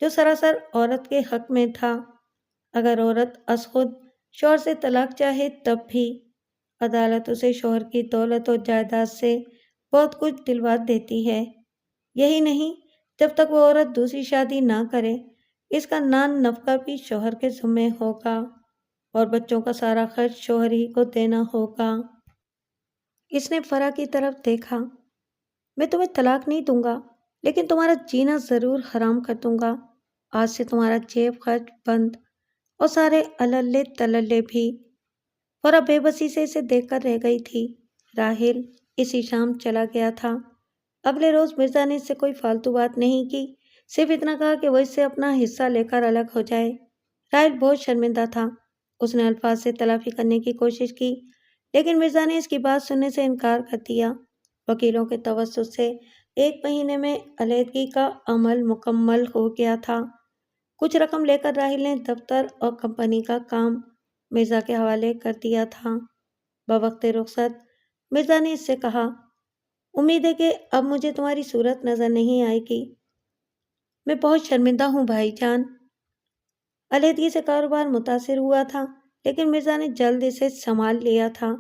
S1: جو سراسر عورت کے حق میں تھا۔ اگر عورت از خود شوہر سے طلاق چاہے تب بھی عدالت اسے شوہر کی دولت اور جائیداد سے بہت کچھ دلوا دیتی ہے۔ یہی نہیں، جب تک وہ عورت دوسری شادی نہ کرے اس کا نان نفقہ بھی شوہر کے ذمہ ہوگا اور بچوں کا سارا خرچ شوہر ہی کو دینا ہوگا۔ اس نے فرح کی طرف دیکھا۔ میں تمہیں طلاق نہیں دوں گا، لیکن تمہارا جینا ضرور حرام کر دوں گا۔ آج سے تمہارا جیب خرچ بند اور سارے اللے تللے بھی۔ فرح بے بسی سے اسے دیکھ کر رہ گئی تھی۔ راحل اسی شام چلا گیا تھا۔ اگلے روز مرزا نے اس سے کوئی فالتو بات نہیں کی، صرف اتنا کہا کہ وہ اس سے اپنا حصہ لے کر الگ ہو جائے۔ راحل بہت شرمندہ تھا۔ اس نے الفاظ سے تلافی کرنے کی کوشش کی، لیکن مرزا نے اس کی بات سننے سے انکار کر دیا۔ وکیلوں کے توسط سے 1 مہینے میں علیحدگی کا عمل مکمل ہو گیا تھا۔ کچھ رقم لے کر راحل نے دفتر اور کمپنی کا کام مرزا کے حوالے کر دیا تھا۔ بوقت رخصت مرزا نے اس سے کہا، امید ہے کہ اب مجھے تمہاری صورت نظر نہیں آئے گی۔ میں بہت شرمندہ ہوں بھائی جان۔ علیحدگی سے کاروبار متاثر ہوا تھا، لیکن مرزا نے جلد اسے سنبھال لیا تھا۔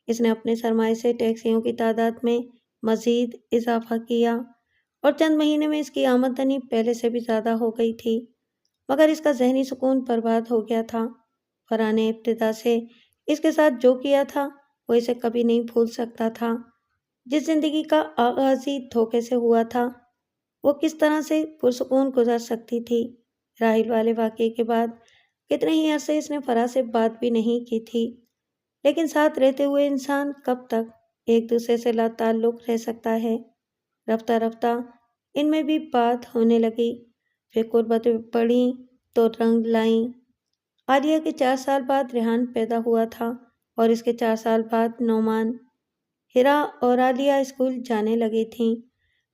S1: اس نے اپنے سرمایے سے ٹیکسیوں کی تعداد میں مزید اضافہ کیا اور چند مہینے میں اس کی آمدنی پہلے سے بھی زیادہ ہو گئی تھی، مگر اس کا ذہنی سکون برباد ہو گیا تھا۔ فرح نے ابتدا سے اس کے ساتھ جو کیا تھا وہ اسے کبھی نہیں بھول سکتا تھا۔ جس زندگی کا آغاز ہی دھوکے سے ہوا تھا، وہ کس طرح سے پرسکون گزر سکتی تھی۔ راحل والے واقعے کے بعد کتنے ہی عرصے اس نے فرح سے بات بھی نہیں کی تھی، لیکن ساتھ رہتے ہوئے انسان کب تک ایک دوسرے سے لا تعلق رہ سکتا ہے۔ رفتہ رفتہ ان میں بھی بات ہونے لگی، پھر قربتیں بڑھیں تو رنگ لائیں۔ عالیہ کے 4 سال بعد ریحان پیدا ہوا تھا اور اس کے 4 سال بعد نعمان۔ ہیرا اور عالیہ اسکول جانے لگی تھیں،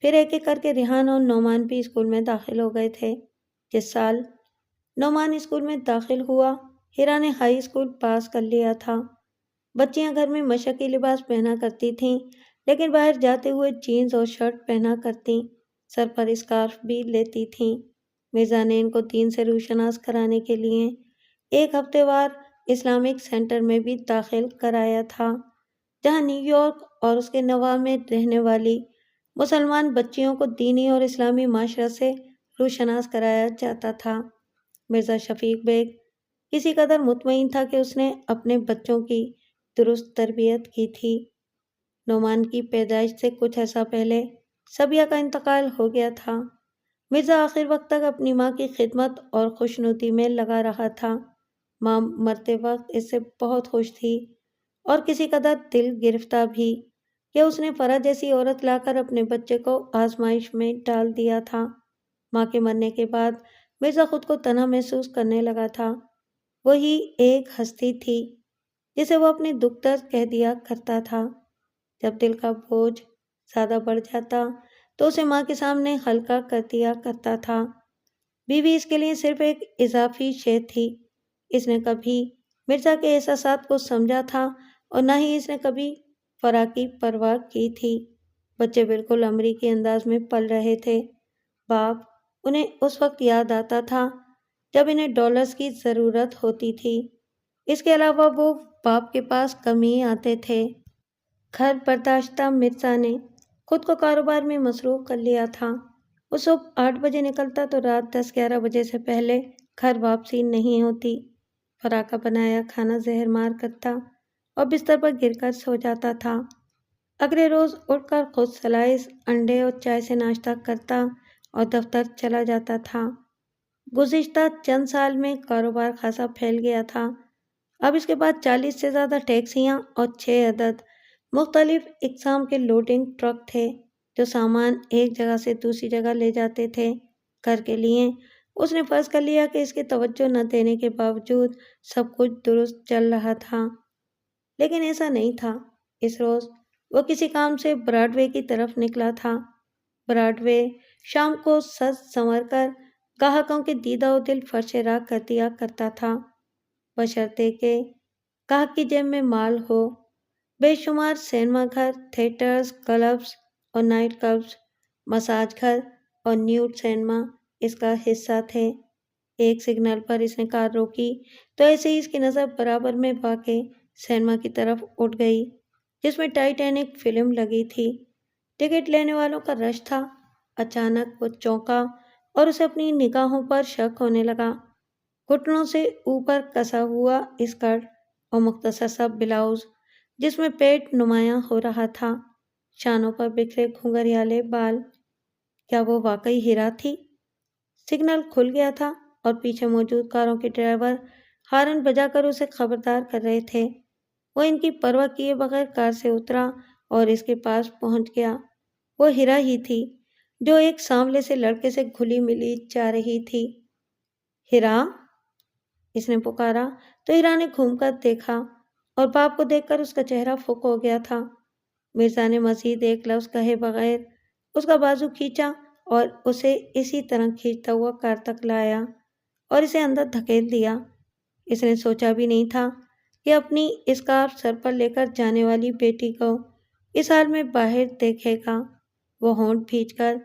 S1: پھر ایک ایک کر کے ریحان اور نعمان بھی اسکول میں داخل ہو گئے تھے۔ جس سال نعمان اسکول میں داخل ہوا، ہیرا نے ہائی اسکول پاس کر لیا تھا۔ بچیاں گھر میں مشقی لباس پہنا کرتی تھیں، لیکن باہر جاتے ہوئے جینز اور شرٹ پہنا کرتیں، سر پر اسکارف بھی لیتی تھیں۔ مرزا نے ان کو دین سے روشناس کرانے کے لیے ایک ہفتے وار اسلامک سینٹر میں بھی داخل کرایا تھا، جہاں نیو یارک اور اس کے نواح میں رہنے والی مسلمان بچیوں کو دینی اور اسلامی معاشرت سے روشناس کرایا جاتا تھا۔ مرزا شفیق بیگ کسی قدر مطمئن تھا کہ اس نے اپنے بچوں کی درست تربیت کی تھی۔ نعمان کی پیدائش سے کچھ عرصہ پہلے صبیہ کا انتقال ہو گیا تھا۔ مرزا آخر وقت تک اپنی ماں کی خدمت اور خوشنودی میں لگا رہا تھا۔ ماں مرتے وقت اس سے بہت خوش تھی اور کسی قدر دل گرفتہ بھی کہ اس نے فرح جیسی عورت لا کر اپنے بچے کو آزمائش میں ڈال دیا تھا۔ ماں کے مرنے کے بعد مرزا خود کو تنہا محسوس کرنے لگا تھا۔ وہی ایک ہستی تھی جسے وہ اپنے دکھ درد کہہ دیا کرتا تھا۔ جب دل کا بوجھ زیادہ بڑھ جاتا تو اسے ماں کے سامنے ہلکا کر دیا کرتا تھا۔ بیوی اس کے لیے صرف ایک اضافی شے تھی۔ اس نے کبھی مرزا کے احساسات کو سمجھا تھا اور نہ ہی اس نے کبھی فرح کی پرواہ کی تھی۔ بچے بالکل امریکی انداز میں پل رہے تھے۔ باپ انہیں اس وقت یاد آتا تھا جب انہیں ڈالرز کی ضرورت ہوتی تھی۔ اس کے علاوہ وہ باپ کے پاس کم ہی آتے تھے۔ گھر برداشتہ مرزا نے خود کو کاروبار میں مصروف کر لیا تھا۔ وہ صبح 8 بجے نکلتا تو رات 10-11 بجے سے پہلے گھر واپسی نہیں ہوتی۔ فرح کا بنایا کھانا زہر مار کرتا اور بستر پر گر کر سو جاتا تھا۔ اگلے روز اٹھ کر خود سلائس انڈے اور چائے سے ناشتہ کرتا اور دفتر چلا جاتا تھا۔ گزشتہ چند سال میں کاروبار خاصا پھیل گیا تھا۔ اب اس کے بعد 40 سے زیادہ ٹیکسیاں اور 6 عدد مختلف اقسام کے لوڈنگ ٹرک تھے جو سامان ایک جگہ سے دوسری جگہ لے جاتے تھے۔ گھر کے لیے اس نے فرض کر لیا کہ اس کی توجہ نہ دینے کے باوجود سب کچھ درست چل رہا تھا، لیکن ایسا نہیں تھا۔ اس روز وہ کسی کام سے براڈ وے کی طرف نکلا تھا۔ براڈ وے شام کو سج سنور کر گاہکوں کے دیدہ و دل فرش راہ کر دیا کرتا تھا، بشرطے کہ گاہک کی جیب میں مال ہو۔ بے شمار سینما گھر، تھیٹرز، کلبز اور نائٹ کلبز، مساج گھر اور نیوڈ سینما اس کا حصہ تھے۔ ایک سگنل پر اس نے کار روکی تو ایسے ہی اس کی نظر برابر میں واقع سینما کی طرف اٹھ گئی جس میں ٹائٹینک فلم لگی تھی۔ ٹکٹ لینے والوں کا رش تھا۔ اچانک وہ چونکا اور اسے اپنی نگاہوں پر شک ہونے لگا۔ گھٹنوں سے اوپر کسا ہوا اسکرٹ اور مختصر سا بلاؤز جس میں پیٹ نمایاں ہو رہا تھا، شانوں پر بکھرے گھنگریالے بال۔ کیا وہ واقعی ہیرا تھی؟ سگنل کھل گیا تھا اور پیچھے موجود کاروں کے ڈرائیور ہارن بجا کر اسے خبردار کر رہے تھے۔ وہ ان کی پرواہ کیے بغیر کار سے اترا اور اس کے پاس پہنچ گیا۔ وہ ہیرا ہی تھی جو ایک سانولے سے لڑکے سے گھلی ملی جا رہی تھی۔ ہیرا، اس نے پکارا تو ہیرا نے گھوم کر دیکھا اور باپ کو دیکھ کر اس کا چہرہ فک ہو گیا تھا۔ مرزا نے مزید ایک لفظ کہے بغیر اس کا بازو کھینچا اور اسے اسی طرح کھینچتا ہوا کار تک لایا اور اسے اندر دھکیل دیا۔ اس نے سوچا بھی نہیں تھا کہ اپنی اسکارف سر پر لے کر جانے والی بیٹی کو اس حال میں باہر دیکھے گا۔ وہ ہونٹ بھینچ کر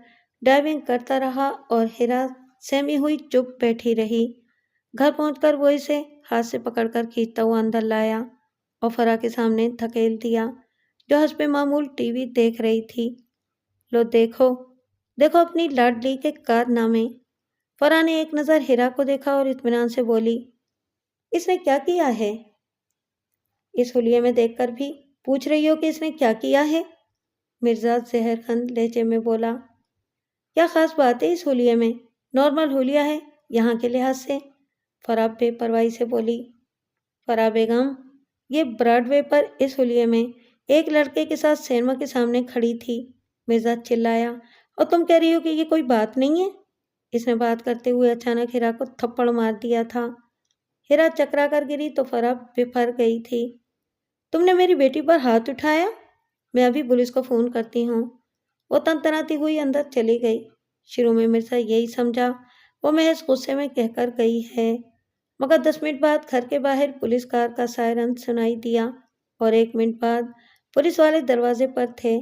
S1: ڈرائیونگ کرتا رہا اور ہیرا سہمی ہوئی چپ بیٹھی رہی۔ گھر پہنچ کر وہ اسے ہاتھ سے پکڑ کر کھینچتا ہوا اندر لایا اور فرح کے سامنے دھکیل دیا جو حسب معمول ٹی وی دیکھ رہی تھی۔ لو دیکھو دیکھو اپنی لاڈلی کے کارنامے۔ فرح نے ایک نظر ہیرا کو دیکھا اور اطمینان سے بولی، اس نے کیا کیا ہے؟ اس حلیے میں دیکھ کر بھی پوچھ رہی ہو کہ اس نے کیا کیا ہے؟ مرزا زہر خند لہجے میں بولا، کیا خاص بات ہے اس حلیے میں؟ نارمل حلیہ ہے یہاں کے لحاظ سے، فرح بے پرواہی سے بولی۔ فرح بیگم، یہ براڈ وے پر اس حلیے میں ایک لڑکے کے ساتھ سینما کے سامنے کھڑی تھی، مرزا چلایا، اور تم کہہ رہی ہو کہ یہ کوئی بات نہیں ہے؟ اس نے بات کرتے ہوئے اچانک ہیرا کو تھپڑ مار دیا تھا۔ ہیرا چکرا کر گری تو فرح بفر گئی تھی۔ تم نے میری بیٹی پر ہاتھ اٹھایا؟ میں ابھی پولیس کو فون کرتی ہوں۔ وہ تنتناتی ہوئی اندر چلی گئی۔ شروع میں مرزا یہی سمجھا وہ محض غصے میں کہہ کر گئی ہے۔ مگر 10 منٹ بعد گھر کے باہر پولیس کار کا سائرن سنائی دیا اور 1 منٹ بعد پولیس والے دروازے پر تھے۔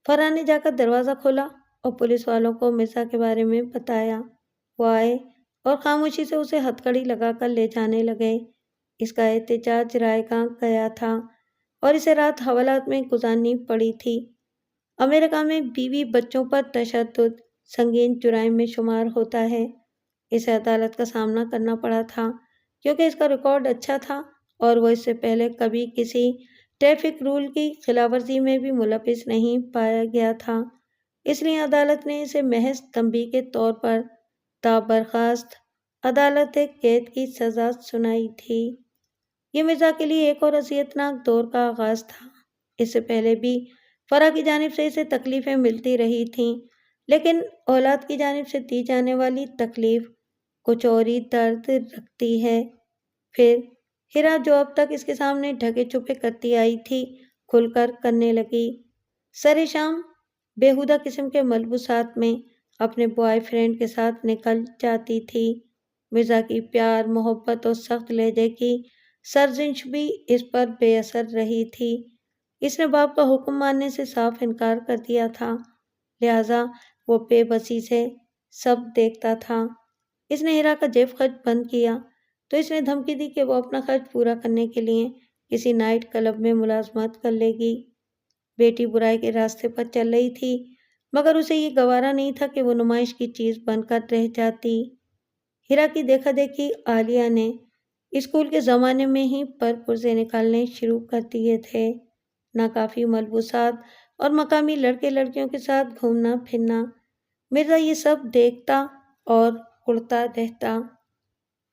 S1: فرحان نے جا کر دروازہ کھولا اور پولیس والوں کو مرزا کے بارے میں بتایا۔ وہ آئے اور خاموشی سے اسے ہتھکڑی لگا کر لے جانے لگے۔ اس کا احتجاج رائے گاں گیا تھا اور اسے رات حوالات میں گزارنی پڑی تھی۔ امریکہ میں بیوی بچوں پر تشدد سنگین جرائم میں شمار ہوتا ہے۔ اسے عدالت کا سامنا کرنا پڑا تھا کیونکہ اس کا ریکارڈ اچھا تھا اور وہ اس سے پہلے کبھی کسی ٹریفک رول کی خلاف ورزی میں بھی ملوث نہیں پایا گیا تھا۔ اس لیے عدالت نے اسے محض تنبیہ کے طور پر تا برخاست عدالت قید کی سزا سنائی تھی۔ یہ مرزا کے لیے ایک اور اذیتناک دور کا آغاز تھا۔ اس سے پہلے بھی فرح کی جانب سے اسے تکلیفیں ملتی رہی تھیں، لیکن اولاد کی جانب سے دی جانے والی تکلیف کچھ اور ہی درد رکھتی ہے۔ پھر ہیرا جو اب تک اس کے سامنے ڈھکے چھپے کرتی آئی تھی کھل کر کرنے لگی۔ سر شام بیہودہ قسم کے ملبوسات میں اپنے بوائے فرینڈ کے ساتھ نکل جاتی تھی۔ مرزا کی پیار محبت اور سخت لہجے کی سرزنش بھی اس پر بے اثر رہی تھی۔ اس نے باپ کا حکم ماننے سے صاف انکار کر دیا تھا، لہذا وہ بے بسی سے سب دیکھتا تھا۔ اس نے ہیرا کا جیب خرچ بند کیا تو اس نے دھمکی دی کہ وہ اپنا خرچ پورا کرنے کے لیے کسی نائٹ کلب میں ملازمت کر لے گی۔ بیٹی برائی کے راستے پر چل رہی تھی مگر اسے یہ گوارا نہیں تھا کہ وہ نمائش کی چیز بن کر رہ جاتی۔ ہیرا کی دیکھا دیکھی عالیہ نے اسکول کے زمانے میں ہی پرزے نکالنے شروع کر دیے تھے۔ ناکافی ملبوسات اور مقامی لڑکے لڑکیوں کے ساتھ گھومنا پھرنا۔ مرزا یہ سب دیکھتا اور اڑتا رہتا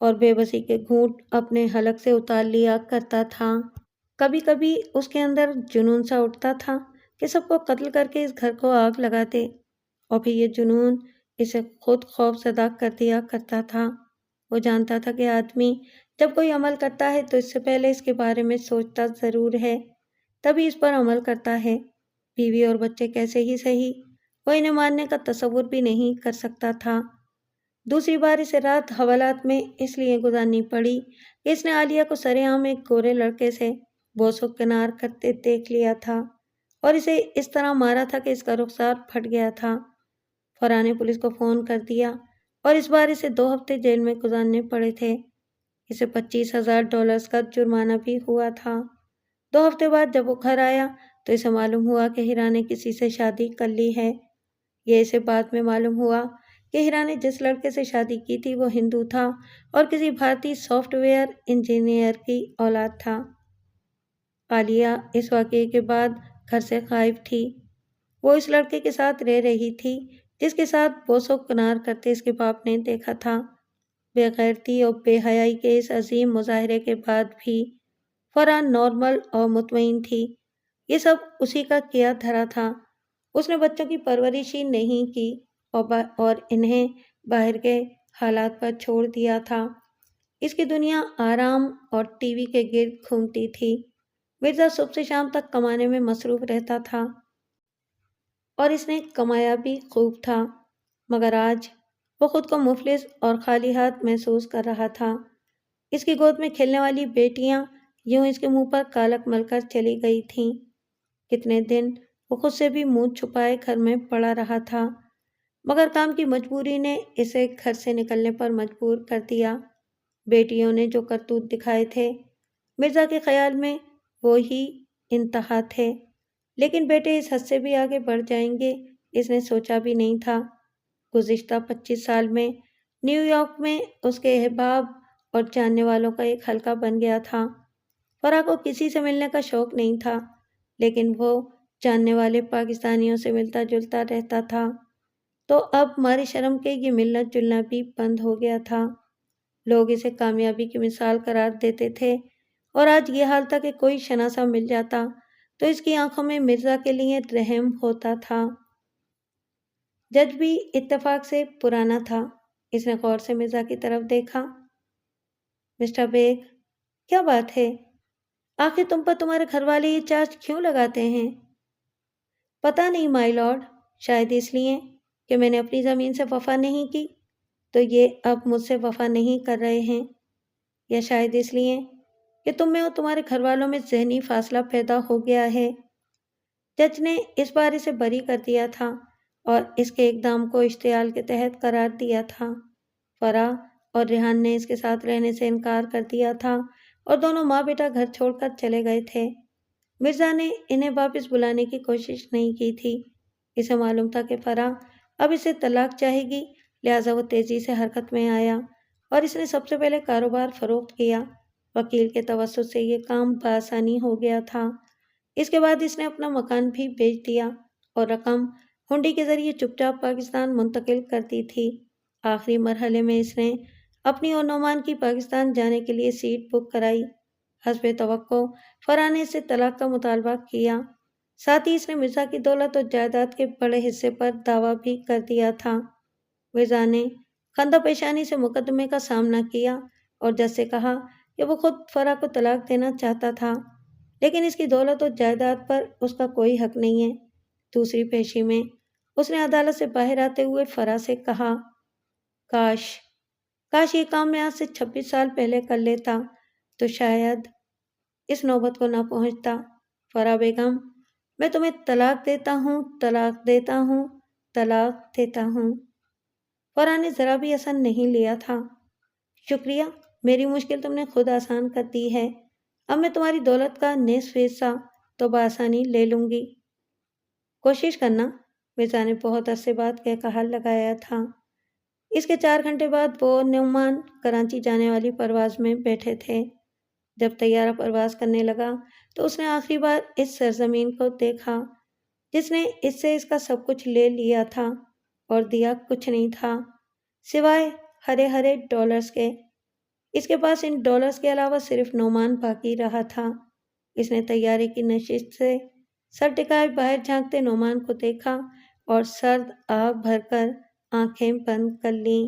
S1: اور بے بسی کے گھونٹ اپنے حلق سے اتار لیا کرتا تھا۔ کبھی کبھی اس کے اندر جنون سا اٹھتا تھا کہ سب کو قتل کر کے اس گھر کو آگ لگا دے، اور پھر یہ جنون اسے خود خوف زدہ کر دیا کرتا تھا۔ وہ جانتا تھا کہ آدمی جب کوئی عمل کرتا ہے تو اس سے پہلے اس کے بارے میں سوچتا ضرور ہے، تبھی اس پر عمل کرتا ہے۔ بیوی اور بچے کیسے ہی صحیح، وہ انہیں مارنے کا تصور بھی نہیں کر سکتا تھا۔ دوسری بار اسے رات حوالات میں اس لیے گزارنی پڑی کہ اس نے عالیہ کو سرے عام ایک گورے لڑکے سے بوس و کنار کرتے دیکھ لیا تھا اور اسے اس طرح مارا تھا کہ اس کا رخسار پھٹ گیا تھا۔ فرحان نے پولیس کو فون کر دیا اور اس بار اسے 2 ہفتے جیل میں گزارنے پڑے تھے۔ اسے $25,000 کا جرمانہ بھی ہوا تھا۔ 2 ہفتے بعد جب وہ گھر آیا تو اسے معلوم ہوا کہ ہیرا نے کسی سے شادی کر لی ہے۔ یہ اسے بعد میں معلوم ہوا کہ ہیرا نے جس لڑکے سے شادی کی تھی وہ ہندو تھا اور کسی بھارتی سافٹ ویئر انجینئر کی اولاد تھا۔ عالیہ اس واقعے کے بعد گھر سے غائب تھی۔ وہ اس لڑکے کے ساتھ رہ رہی تھی جس کے ساتھ بوس و کنار کرتے اس کے باپ نے دیکھا تھا۔ بے غیرتی اور بے حیائی کے اس عظیم مظاہرے کے بعد بھی فرحان نارمل اور مطمئن تھی۔ یہ سب اسی کا کیا دھرا تھا۔ اس نے بچوں کی پرورش ہی نہیں کی اور انہیں باہر کے حالات پر چھوڑ دیا تھا۔ اس کی دنیا آرام اور ٹی وی کے گرد گھومتی تھی۔ مرزا صبح سے شام تک کمانے میں مصروف رہتا تھا اور اس نے کمایا بھی خوب تھا، مگر آج وہ خود کو مفلس اور خالی ہاتھ محسوس کر رہا تھا۔ اس کی گود میں کھیلنے والی بیٹیاں یوں اس کے منہ پر کالک مل کر چلی گئی تھیں۔ کتنے دن وہ خود سے بھی منہ چھپائے گھر میں پڑا رہا تھا، مگر کام کی مجبوری نے اسے گھر سے نکلنے پر مجبور کر دیا۔ بیٹیوں نے جو کرتوت دکھائے تھے مرزا کے خیال میں وہی انتہا تھے، لیکن بیٹے اس حد سے بھی آگے بڑھ جائیں گے اس نے سوچا بھی نہیں تھا۔ گزشتہ 25 سال میں نیو یارک میں اس کے احباب اور جاننے والوں کا ایک حلقہ بن گیا تھا۔ فرح کو کسی سے ملنے کا شوق نہیں تھا، لیکن وہ جاننے والے پاکستانیوں سے ملتا جلتا رہتا تھا، تو اب ماری شرم کے یہ ملنا جلنا بھی بند ہو گیا تھا۔ لوگ اسے کامیابی کی مثال قرار دیتے تھے اور آج یہ حال تھا کہ کوئی شناسا مل جاتا تو اس کی آنکھوں میں مرزا کے لیے رحم ہوتا تھا۔ جج بھی اتفاق سے پرانا تھا۔ اس نے غور سے مرزا کی طرف دیکھا۔ مسٹر بیگ، کیا بات ہے؟ آخر تم پر تمہارے گھر والے یہ چارج کیوں لگاتے ہیں؟ پتہ نہیں مائی لارڈ، شاید اس لیے کہ میں نے اپنی زمین سے وفا نہیں کی۔ تو یہ اب مجھ سے وفا نہیں کر رہے ہیں، یا شاید اس لیے کہ تم میں اور تمہارے گھر والوں میں ذہنی فاصلہ پیدا ہو گیا ہے۔ جج نے اس بار اسے بری کر دیا تھا اور اس کے اقدام کو اشتعال کے تحت قرار دیا تھا۔ فرح اور ریحان نے اس کے ساتھ رہنے سے انکار کر دیا تھا اور دونوں ماں بیٹا گھر چھوڑ کر چلے گئے تھے۔ مرزا نے انہیں واپس بلانے کی کوشش نہیں کی تھی۔ اسے معلوم تھا کہ فرح اب اسے طلاق چاہے گی، لہٰذا وہ تیزی سے حرکت میں آیا اور اس نے سب سے پہلے کاروبار فروخت کیا۔ وکیل کے توسط سے یہ کام بآسانی ہو گیا تھا۔ اس کے بعد اس نے اپنا مکان بھی بیچ دیا اور رقم ہنڈی کے ذریعے چپ چاپ پاکستان منتقل کر دی تھی۔ آخری مرحلے میں اس نے اپنی اور نعمان کی پاکستان جانے کے لیے سیٹ بک کرائی۔ حسب توقع فرح نے اس سے طلاق کا مطالبہ کیا، ساتھ ہی اس نے مرزا کی دولت اور جائیداد کے بڑے حصے پر دعویٰ بھی کر دیا تھا۔ مرزا نے خندہ پیشانی سے مقدمے کا سامنا کیا اور جج سے کہا کہ وہ خود فرح کو طلاق دینا چاہتا تھا، لیکن اس کی دولت اور جائیداد پر اس کا کوئی حق نہیں ہے۔ دوسری پیشی میں اس نے عدالت سے باہر آتے ہوئے فرح سے کہا، کاش یہ کام میں آج سے 26 سال پہلے کر لیتا تو شاید اس نوبت کو نہ پہنچتا۔ فرح بیگم، میں تمہیں طلاق دیتا ہوں، طلاق دیتا ہوں، طلاق دیتا ہوں۔ فرح نے ذرا بھی اثر نہیں لیا تھا۔ شکریہ، میری مشکل تم نے خود آسان کر دی ہے۔ اب میں تمہاری دولت کا نصف حصہ تو بآسانی لے لوں گی۔ کوشش کرنا، مرزا نے بہت عرصے بعد کہا لگایا تھا۔ اس کے 4 گھنٹے بعد وہ نعمان کراچی جانے والی پرواز میں بیٹھے تھے۔ جب طیارہ پرواز کرنے لگا تو اس نے آخری بار اس سرزمین کو دیکھا جس نے اس سے اس کا سب کچھ لے لیا تھا اور دیا کچھ نہیں تھا سوائے ہرے ہرے ڈالرز کے۔ اس کے پاس ان ڈالرز کے علاوہ صرف نعمان باقی رہا تھا۔ اس نے طیارے کی نشست سے سر ٹکائے باہر جھانکتے نعمان کو دیکھا اور سرد آہ بھر کر آنکھیں بند کر لیں۔